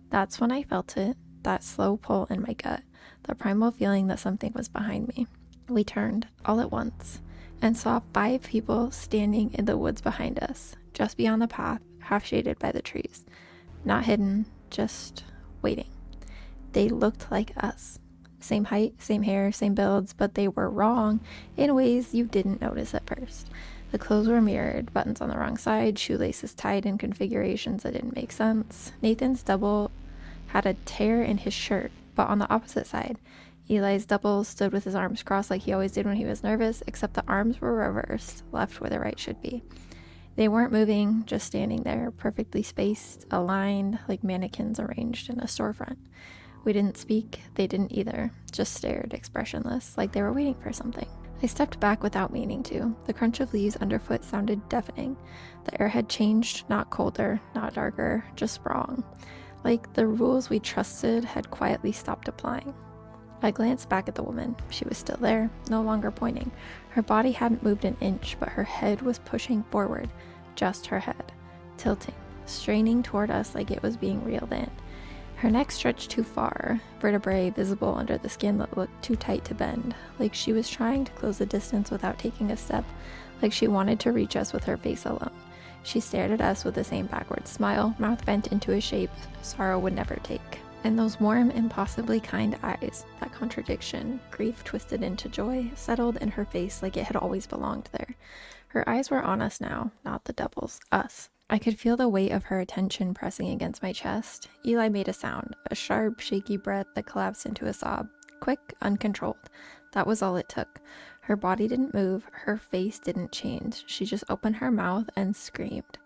That's when I felt it, that slow pull in my gut, the primal feeling that something was behind me. We turned, all at once, and saw 5 people standing in the woods behind us, just beyond the path, half shaded by the trees. Not hidden, just waiting. They looked like us. Same height, same hair, same builds, but they were wrong in ways you didn't notice at first. The clothes were mirrored, buttons on the wrong side, shoelaces tied in configurations that didn't make sense. Nathan's double had a tear in his shirt, but on the opposite side. Eli's double stood with his arms crossed like he always did when he was nervous, except the arms were reversed, left where the right should be. They weren't moving, just standing there, perfectly spaced, aligned, like mannequins arranged in a storefront. We didn't speak, they didn't either, just stared, expressionless, like they were waiting for something. I stepped back without meaning to. The crunch of leaves underfoot sounded deafening. The air had changed, not colder, not darker, just wrong. Like the rules we trusted had quietly stopped applying. I glanced back at the woman. She was still there, no longer pointing. Her body hadn't moved an inch, but her head was pushing forward, just her head, tilting, straining toward us like it was being reeled in. Her neck stretched too far, vertebrae visible under the skin that looked too tight to bend, like she was trying to close the distance without taking a step, like she wanted to reach us with her face alone. She stared at us with the same backward smile, mouth bent into a shape sorrow would never take. And those warm, impossibly kind eyes, that contradiction, grief twisted into joy, settled in her face like it had always belonged there. Her eyes were on us now, not the devil's, us. I could feel the weight of her attention pressing against my chest. Eli made a sound, a sharp, shaky breath that collapsed into a sob. Quick, uncontrolled. That was all it took. Her body didn't move, her face didn't change. She just opened her mouth and screamed.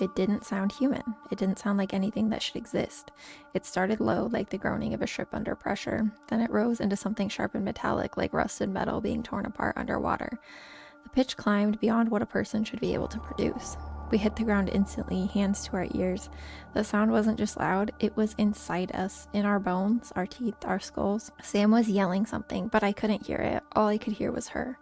It didn't sound human. It didn't sound like anything that should exist. It started low, like the groaning of a ship under pressure. Then it rose into something sharp and metallic, like rusted metal being torn apart underwater. The pitch climbed beyond what a person should be able to produce. We hit the ground instantly, hands to our ears. The sound wasn't just loud, it was inside us, in our bones, our teeth, our skulls. Sam was yelling something, but I couldn't hear it. All I could hear was her.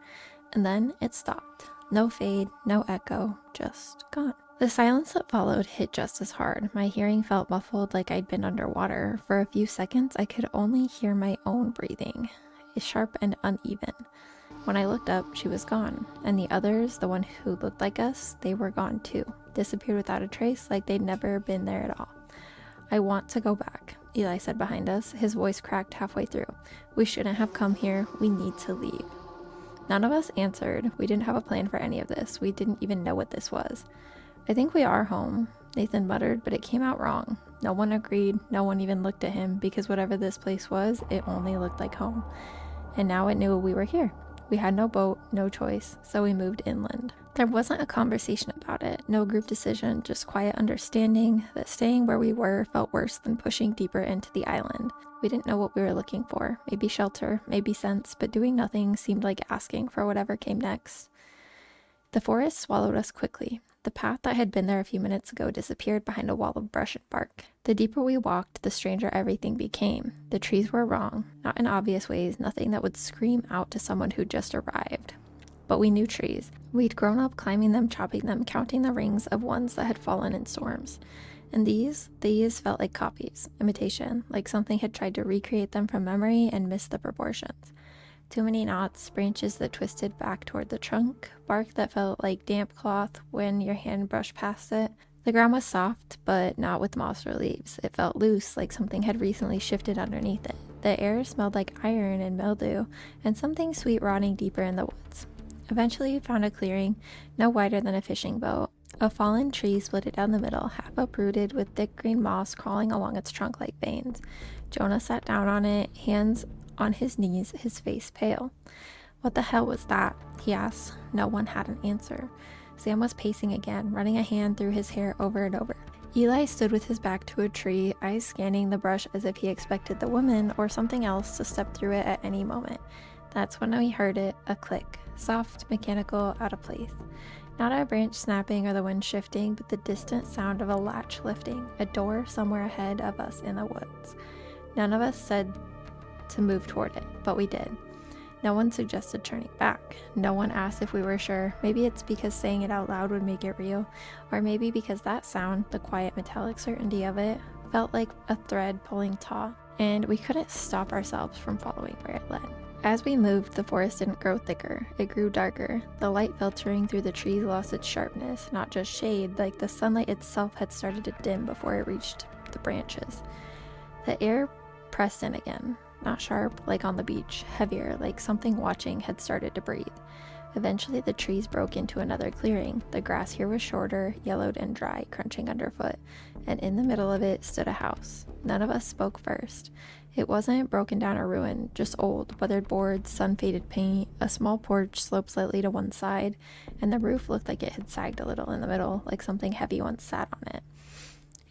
And then it stopped. No fade, no echo, just gone. The silence that followed hit just as hard. My hearing felt muffled like I'd been underwater. For a few seconds, I could only hear my own breathing, sharp and uneven. When I looked up, she was gone, and the others, the one who looked like us, they were gone too, disappeared without a trace, like they'd never been there at all. "I want to go back," Eli said behind us, his voice cracked halfway through. "We shouldn't have come here, we need to leave." None of us answered. We didn't have a plan for any of this. We didn't even know what this was. "I think we are home," Nathan muttered, but it came out wrong. No one agreed, no one even looked at him, because whatever this place was, it only looked like home. And now it knew we were here. We had no boat, no choice, so we moved inland. There wasn't a conversation about it, no group decision, just quiet understanding that staying where we were felt worse than pushing deeper into the island. We didn't know what we were looking for, maybe shelter, maybe sense, but doing nothing seemed like asking for whatever came next. The forest swallowed us quickly. The path that had been there a few minutes ago disappeared behind a wall of brush and bark. The deeper we walked, the stranger everything became. The trees were wrong, not in obvious ways, nothing that would scream out to someone who just arrived. But we knew trees. We'd grown up climbing them, chopping them, counting the rings of ones that had fallen in storms. And these felt like copies, imitation, like something had tried to recreate them from memory and missed the proportions. Too many knots, branches that twisted back toward the trunk, bark that felt like damp cloth when your hand brushed past it. The ground was soft, but not with moss or leaves. It felt loose, like something had recently shifted underneath it. The air smelled like iron and mildew, and something sweet rotting deeper in the woods. Eventually we found a clearing, no wider than a fishing boat. A fallen tree split it down the middle, half uprooted with thick green moss crawling along its trunk like veins. Jonah sat down on it, hands on his knees, his face pale. "What the hell was that?" he asked. No one had an answer. Sam was pacing again, running a hand through his hair over and over. Eli stood with his back to a tree, eyes scanning the brush as if he expected the woman or something else to step through it at any moment. That's when we heard it, a click, soft, mechanical, out of place. Not a branch snapping or the wind shifting, but the distant sound of a latch lifting, a door somewhere ahead of us in the woods. None of us said to move toward it, but we did. No one suggested turning back. No one asked if we were sure. Maybe it's because saying it out loud would make it real, or maybe because that sound, the quiet metallic certainty of it, felt like a thread pulling taut, and we couldn't stop ourselves from following where it led. As we moved, the forest didn't grow thicker. It grew darker. The light filtering through the trees lost its sharpness, not just shade, like the sunlight itself had started to dim before it reached the branches. The air pressed in again. Not sharp, like on the beach, heavier, like something watching had started to breathe. Eventually the trees broke into another clearing. The grass here was shorter, yellowed and dry, crunching underfoot, and in the middle of it stood a house. None of us spoke first. It wasn't broken down or ruined, just old, weathered boards, sun-faded paint, a small porch sloped slightly to one side, and the roof looked like it had sagged a little in the middle, like something heavy once sat on it.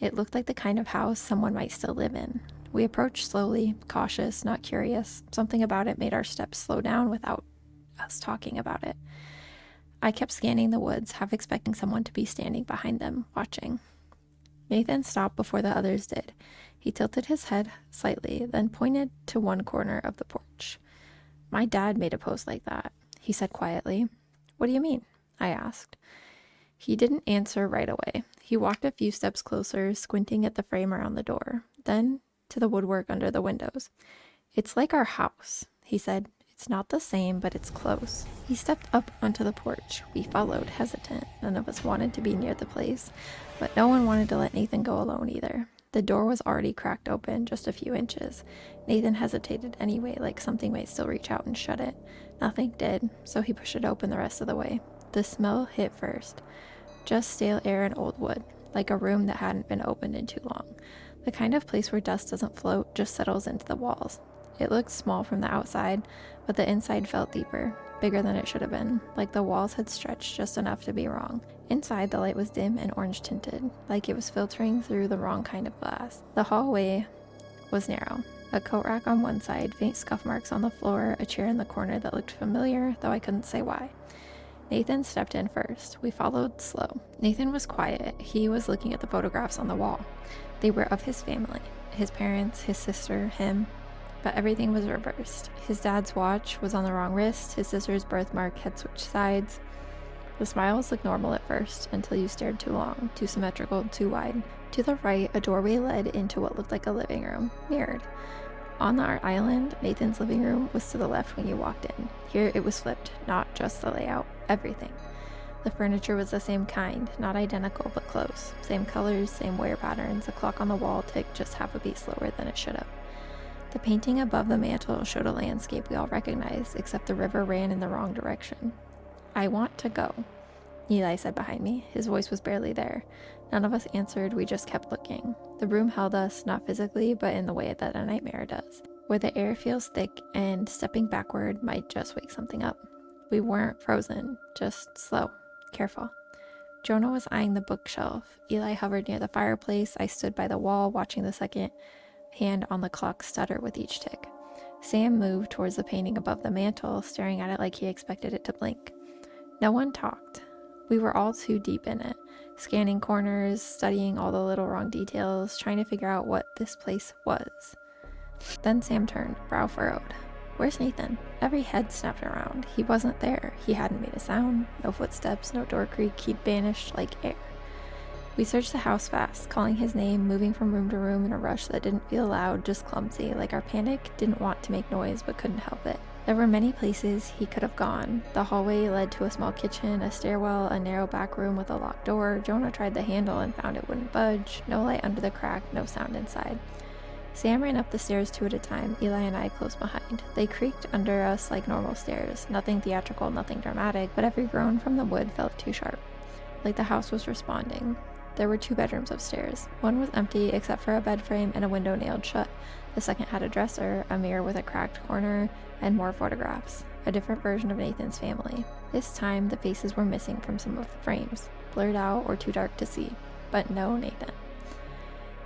It looked like the kind of house someone might still live in. We approached slowly, cautious, not curious. Something about it made our steps slow down without us talking about it. I kept scanning the woods, half expecting someone to be standing behind them, watching. Nathan stopped before the others did. He tilted his head slightly, then pointed to one corner of the porch. "My dad made a post like that," he said quietly. "What do you mean?" I asked. He didn't answer right away. He walked a few steps closer, squinting at the frame around the door, then to the woodwork under the windows. "It's like our house," he said. "It's not the same, but it's close." He stepped up onto the porch. We followed, hesitant. None of us wanted to be near the place, but no one wanted to let Nathan go alone either. The door was already cracked open, just a few inches. Nathan hesitated anyway, like something might still reach out and shut it. Nothing did, so he pushed it open the rest of the way. The smell hit first. Just stale air and old wood, like a room that hadn't been opened in too long. The kind of place where dust doesn't float, just settles into the walls. It looked small from the outside, but the inside felt deeper, bigger than it should have been, like the walls had stretched just enough to be wrong. Inside, the light was dim and orange tinted, like it was filtering through the wrong kind of glass. The hallway was narrow. A coat rack on one side, faint scuff marks on the floor, a chair in the corner that looked familiar, though I couldn't say why. Nathan stepped in first. We followed slow. Nathan was quiet. He was looking at the photographs on the wall. They were of his family, his parents, his sister, him, but everything was reversed. His dad's watch was on the wrong wrist, his sister's birthmark had switched sides. The smiles looked normal at first, until you stared too long, too symmetrical, too wide. To the right, a doorway led into what looked like a living room, mirrored. On our island, Nathan's living room was to the left when you walked in. Here it was flipped, not just the layout, everything. The furniture was the same kind, not identical but close. Same colors, same wear patterns. The clock on the wall ticked just half a beat slower than it should have. The painting above the mantel showed a landscape we all recognized, except the river ran in the wrong direction. "I want to go," Eli said behind me. His voice was barely there. None of us answered, we just kept looking. The room held us, not physically, but in the way that a nightmare does, where the air feels thick and stepping backward might just wake something up. We weren't frozen, just slow, careful. Jonah was eyeing the bookshelf. Eli hovered near the fireplace. I stood by the wall, watching the second hand on the clock stutter with each tick. Sam moved towards the painting above the mantel, staring at it like he expected it to blink. No one talked. We were all too deep in it, scanning corners, studying all the little wrong details, trying to figure out what this place was. Then Sam turned, brow furrowed. "Where's Nathan?" Every head snapped around. He wasn't there. He hadn't made a sound. No footsteps, no door creak. He'd vanished like air. We searched the house fast, calling his name, moving from room to room in a rush that didn't feel loud, just clumsy, like our panic didn't want to make noise but couldn't help it. There were many places he could have gone. The hallway led to a small kitchen, a stairwell, a narrow back room with a locked door. Jonah tried the handle and found it wouldn't budge. No light under the crack, no sound inside. Sam ran up the stairs 2 at a time, Eli and I close behind. They creaked under us like normal stairs. Nothing theatrical, nothing dramatic, but every groan from the wood felt too sharp. Like the house was responding. There were 2 bedrooms upstairs. One was empty except for a bed frame and a window nailed shut. The second had a dresser, a mirror with a cracked corner, and more photographs. A different version of Nathan's family. This time, the faces were missing from some of the frames, blurred out or too dark to see. But no Nathan.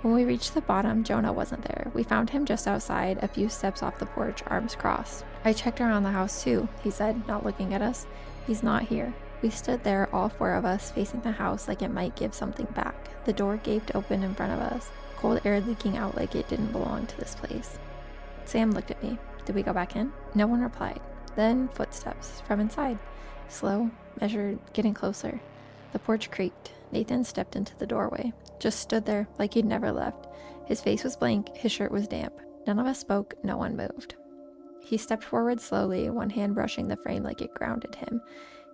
When we reached the bottom, Jonah wasn't there. We found him just outside, a few steps off the porch, arms crossed. I checked around the house too, he said, not looking at us. He's not here. We stood there, all 4 of us, facing the house like it might give something back. The door gaped open in front of us, cold air leaking out like it didn't belong to this place. Sam looked at me. Did we go back in? No one replied. Then footsteps from inside. Slow, measured, getting closer. The porch creaked. Nathan stepped into the doorway. Just stood there like he'd never left. His face was blank, his shirt was damp. None of us spoke, no one moved. He stepped forward slowly, one hand brushing the frame like it grounded him.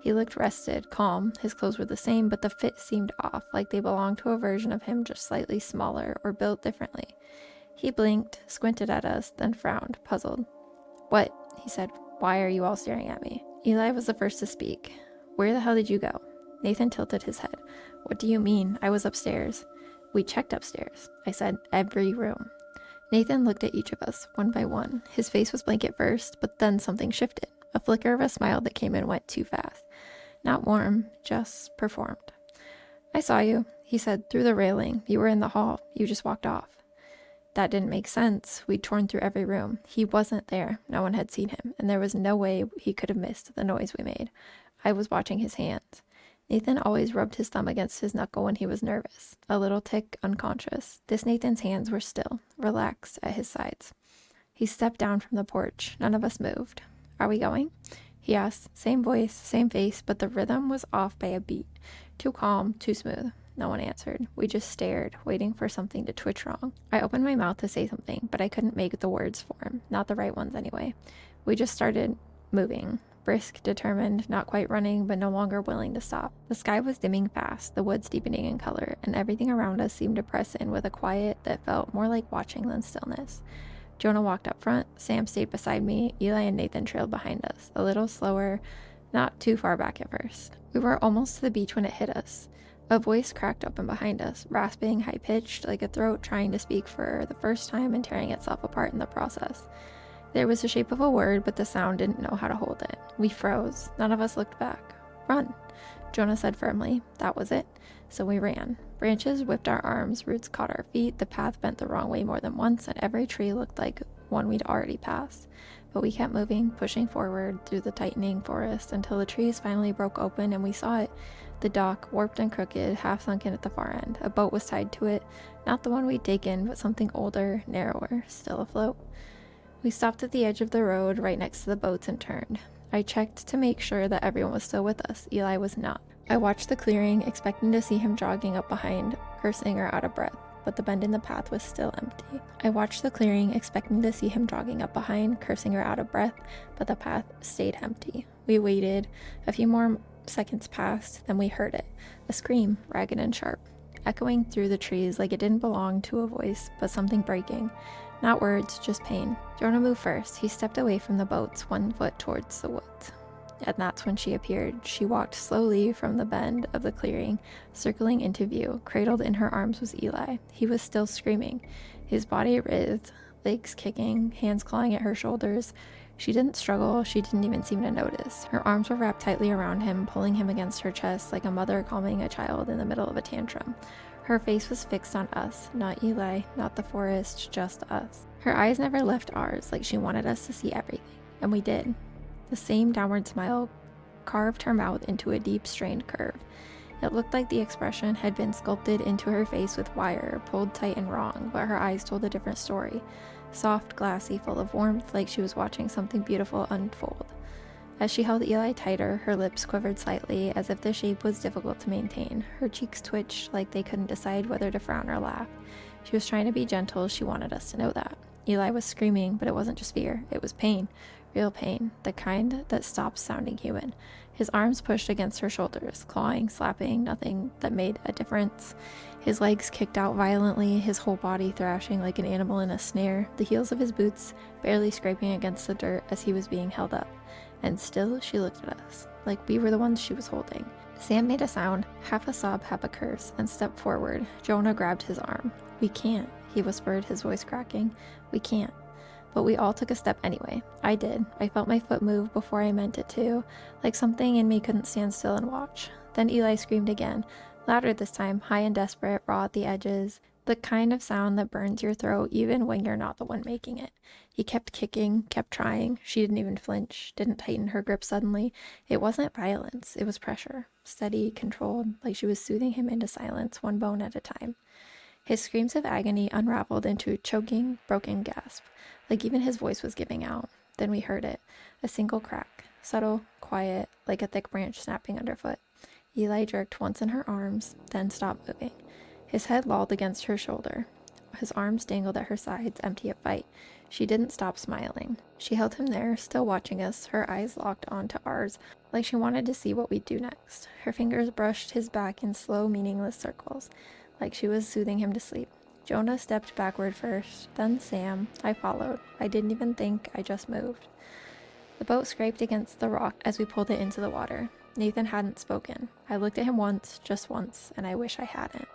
He looked rested, calm. His clothes were the same, but the fit seemed off, like they belonged to a version of him just slightly smaller or built differently. He blinked, squinted at us, then frowned, puzzled. "What?" he said. "Why are you all staring at me?" Eli was the first to speak. "Where the hell did you go?" Nathan tilted his head. "What do you mean? I was upstairs." "We checked upstairs," I said. "Every room." Nathan looked at each of us, one by one. His face was blank at first, but then something shifted. A flicker of a smile that came and went too fast. Not warm, just performed. "I saw you," he said, "through the railing. You were in the hall. You just walked off." That didn't make sense. We'd torn through every room. He wasn't there. No one had seen him, and there was no way he could have missed the noise we made. I was watching his hands. Nathan always rubbed his thumb against his knuckle when he was nervous, a little tick, unconscious. This Nathan's hands were still, relaxed at his sides. He stepped down from the porch. None of us moved. "Are we going?" he asked. Same voice, same face, but the rhythm was off by a beat. Too calm, too smooth. No one answered. We just stared, waiting for something to twitch wrong. I opened my mouth to say something, but I couldn't make the words form. Not the right ones anyway. We just started moving. Brisk, determined, not quite running, but no longer willing to stop. The sky was dimming fast, the woods deepening in color, and everything around us seemed to press in with a quiet that felt more like watching than stillness. Jonah walked up front, Sam stayed beside me, Eli and Nathan trailed behind us, a little slower, not too far back at first. We were almost to the beach when it hit us. A voice cracked open behind us, rasping, high-pitched, like a throat trying to speak for the first time and tearing itself apart in the process. There was the shape of a word, but the sound didn't know how to hold it. We froze. None of us looked back. "Run," Jonah said firmly. That was it. So we ran. Branches whipped our arms, roots caught our feet, the path bent the wrong way more than once, and every tree looked like one we'd already passed. But we kept moving, pushing forward through the tightening forest until the trees finally broke open and we saw it. The dock, warped and crooked, half sunken at the far end. A boat was tied to it, not the one we'd taken, but something older, narrower, still afloat. We stopped at the edge of the road, right next to the boats, and turned. I checked to make sure that everyone was still with us. Eli was not. I watched the clearing, expecting to see him jogging up behind, cursing or out of breath, but the bend in the path was still empty. I watched the clearing, expecting to see him jogging up behind, cursing or out of breath, but the path stayed empty. We waited. A few more seconds passed, then we heard it. A scream, ragged and sharp, echoing through the trees like it didn't belong to a voice, but something breaking. Not words, just pain. Jonah moved first. He stepped away from the boats, 1 foot towards the woods. And that's when she appeared. She walked slowly from the bend of the clearing, circling into view. Cradled in her arms was Eli. He was still screaming, his body writhed, legs kicking, hands clawing at her shoulders. She didn't struggle. She didn't even seem to notice. Her arms were wrapped tightly around him, pulling him against her chest like a mother calming a child in the middle of a tantrum. Her face was fixed on us, not Eli, not the forest, just us. Her eyes never left ours, like she wanted us to see everything. And we did. The same downward smile carved her mouth into a deep, strained curve. It looked like the expression had been sculpted into her face with wire, pulled tight and wrong, but her eyes told a different story. Soft, glassy, full of warmth, like she was watching something beautiful unfold. As she held Eli tighter, her lips quivered slightly, as if the shape was difficult to maintain. Her cheeks twitched, like they couldn't decide whether to frown or laugh. She was trying to be gentle. She wanted us to know that. Eli was screaming, but it wasn't just fear, it was pain. Real pain, the kind that stops sounding human. His arms pushed against her shoulders, clawing, slapping, nothing that made a difference. His legs kicked out violently, his whole body thrashing like an animal in a snare, the heels of his boots barely scraping against the dirt as he was being held up. And still she looked at us, like we were the ones she was holding. Sam made a sound, half a sob, half a curse, and stepped forward. Jonah grabbed his arm. "We can't," he whispered, his voice cracking. "We can't." But we all took a step anyway. I did. I felt my foot move before I meant it to, like something in me couldn't stand still and watch. Then Eli screamed again, louder this time, high and desperate, raw at the edges, the kind of sound that burns your throat even when you're not the one making it. He kept kicking, kept trying. She didn't even flinch, didn't tighten her grip suddenly. It wasn't violence, it was pressure, steady, controlled, like she was soothing him into silence, one bone at a time. His screams of agony unraveled into a choking, broken gasp, like even his voice was giving out. Then we heard it, a single crack, subtle, quiet, like a thick branch snapping underfoot. Eli jerked once in her arms, then stopped moving. His head lolled against her shoulder. His arms dangled at her sides, empty of fight. She didn't stop smiling. She held him there, still watching us, her eyes locked onto ours, like she wanted to see what we'd do next. Her fingers brushed his back in slow, meaningless circles, like she was soothing him to sleep. Jonah stepped backward first, then Sam. I followed. I didn't even think, I just moved. The boat scraped against the rock as we pulled it into the water. Nathan hadn't spoken. I looked at him once, just once, and I wish I hadn't.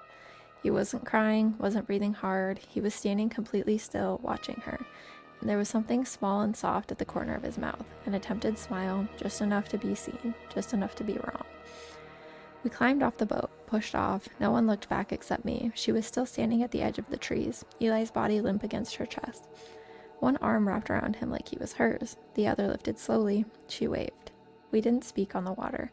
He wasn't crying, wasn't breathing hard. He was standing completely still, watching her. And there was something small and soft at the corner of his mouth, an attempted smile, just enough to be seen, just enough to be wrong. We climbed off the boat, pushed off. No one looked back except me. She was still standing at the edge of the trees, Eli's body limp against her chest. One arm wrapped around him like he was hers. The other lifted slowly. She waved. We didn't speak on the water.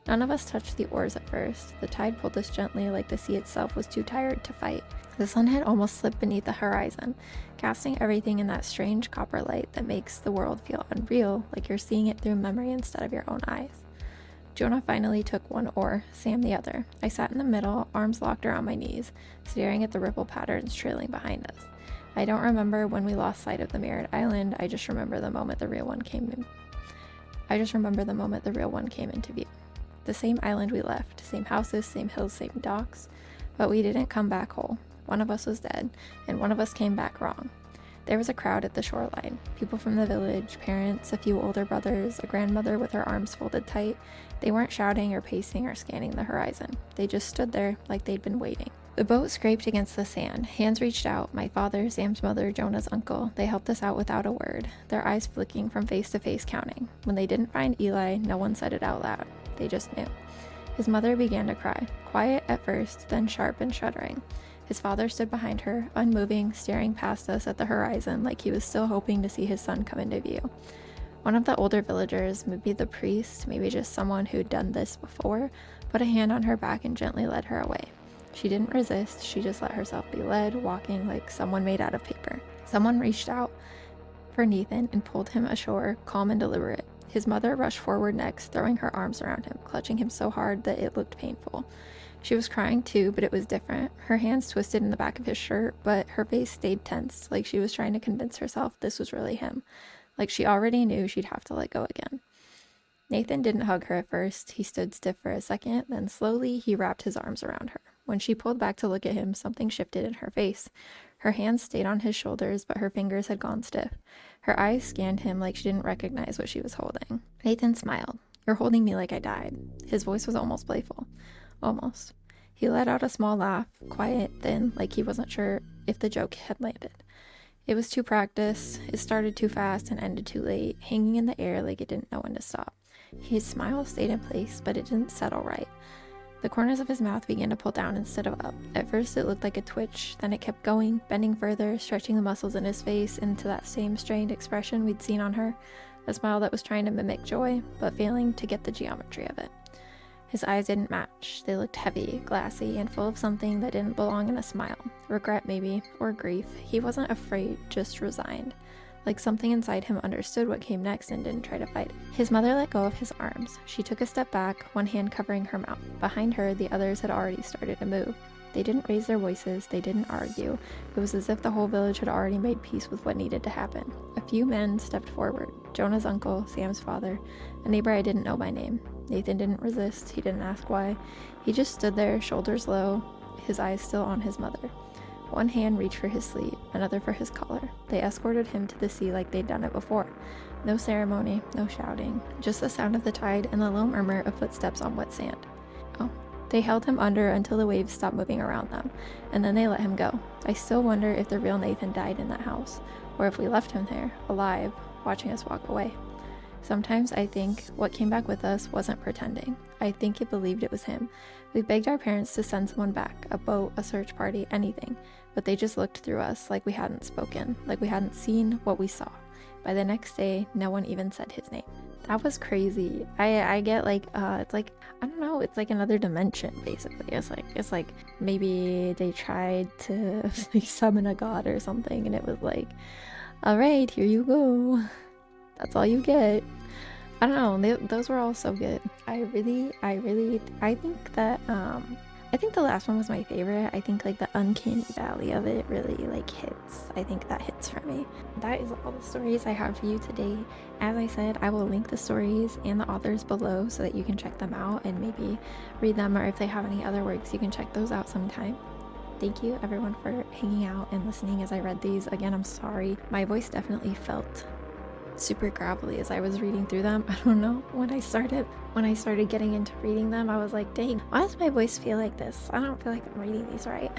None of us touched the oars at first. The tide pulled us gently, like the sea itself was too tired to fight. The sun had almost slipped beneath the horizon, casting everything in that strange copper light that makes the world feel unreal, like you're seeing it through memory instead of your own eyes. Jonah finally took one oar, Sam the other. I sat in the middle, arms locked around my knees, staring at the ripple patterns trailing behind us. I don't remember when we lost sight of the mirrored island. I just remember the moment the real one came into view. The same island we left, same houses, same hills, same docks, but we didn't come back whole. One of us was dead, and one of us came back wrong. There was a crowd at the shoreline, people from the village, parents, a few older brothers, a grandmother with her arms folded tight. They weren't shouting or pacing or scanning the horizon. They just stood there like they'd been waiting. The boat scraped against the sand. Hands reached out. My father, Sam's mother, Jonah's uncle. They helped us out without a word, their eyes flicking from face to face counting. When they didn't find Eli, no one said it out loud. They just knew. His mother began to cry, quiet at first, then sharp and shuddering. His father stood behind her, unmoving, staring past us at the horizon like he was still hoping to see his son come into view. One of the older villagers, maybe the priest, maybe just someone who'd done this before, put a hand on her back and gently led her away. She didn't resist, she just let herself be led, walking like someone made out of paper. Someone reached out for Nathan and pulled him ashore, calm and deliberate. His mother rushed forward next, throwing her arms around him, clutching him so hard that it looked painful. She was crying too, but it was different. Her hands twisted in the back of his shirt, but her face stayed tense, like she was trying to convince herself this was really him. Like she already knew she'd have to let go again. Nathan didn't hug her at first. He stood stiff for a second, then slowly he wrapped his arms around her. When she pulled back to look at him, something shifted in her face. Her hands stayed on his shoulders, but her fingers had gone stiff. Her eyes scanned him like she didn't recognize what she was holding. Nathan smiled. "You're holding me like I died." His voice was almost playful. Almost. He let out a small laugh, quiet, thin, like he wasn't sure if the joke had landed. It was too practiced. It started too fast and ended too late, hanging in the air like it didn't know when to stop. His smile stayed in place, but it didn't settle right. The corners of his mouth began to pull down instead of up. At first it looked like a twitch, then it kept going, bending further, stretching the muscles in his face into that same strained expression we'd seen on her, a smile that was trying to mimic joy, but failing to get the geometry of it. His eyes didn't match. They looked heavy, glassy, and full of something that didn't belong in a smile. Regret maybe, or grief. He wasn't afraid, just resigned. Like something inside him understood what came next and didn't try to fight it. His mother let go of his arms. She took a step back, one hand covering her mouth. Behind her, the others had already started to move. They didn't raise their voices, they didn't argue. It was as if the whole village had already made peace with what needed to happen. A few men stepped forward. Jonah's uncle, Sam's father, a neighbor I didn't know by name. Nathan didn't resist, he didn't ask why. He just stood there, shoulders low, his eyes still on his mother. One hand reached for his sleeve, another for his collar. They escorted him to the sea like they'd done it before. No ceremony, no shouting, just the sound of the tide and the low murmur of footsteps on wet sand. Oh. They held him under until the waves stopped moving around them, and then they let him go. I still wonder if the real Nathan died in that house, or if we left him there, alive, watching us walk away. Sometimes I think what came back with us wasn't pretending. I think it believed it was him. We begged our parents to send someone back, a boat, a search party, anything, but they just looked through us like we hadn't spoken, like we hadn't seen what we saw. By the next day, no one even said his name. That was crazy. I get like, it's like, I don't know, it's like another dimension, basically. It's like maybe they tried to like summon a god or something, and it was like, all right, here you go. That's all you get. I don't know, those were all so good. I think that, I think the last one was my favorite. I think like the uncanny valley of it really like hits. I think that hits for me. That is all the stories I have for you today. As I said, I will link the stories and the authors below so that you can check them out and maybe read them, or if they have any other works, you can check those out sometime. Thank you everyone for hanging out and listening as I read these. Again, I'm sorry. My voice definitely felt super gravelly as I was reading through them. I don't know, when I started getting into reading them, I was like, dang, why does my voice feel like this? I don't feel like I'm reading these right.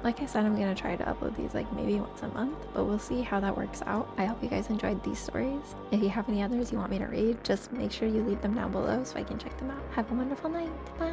Like I said, I'm gonna try to upload these like maybe once a month, but we'll see how that works out. I hope you guys enjoyed these stories. If you have any others you want me to read, just make sure you leave them down below so I can check them out. Have a wonderful night. Bye.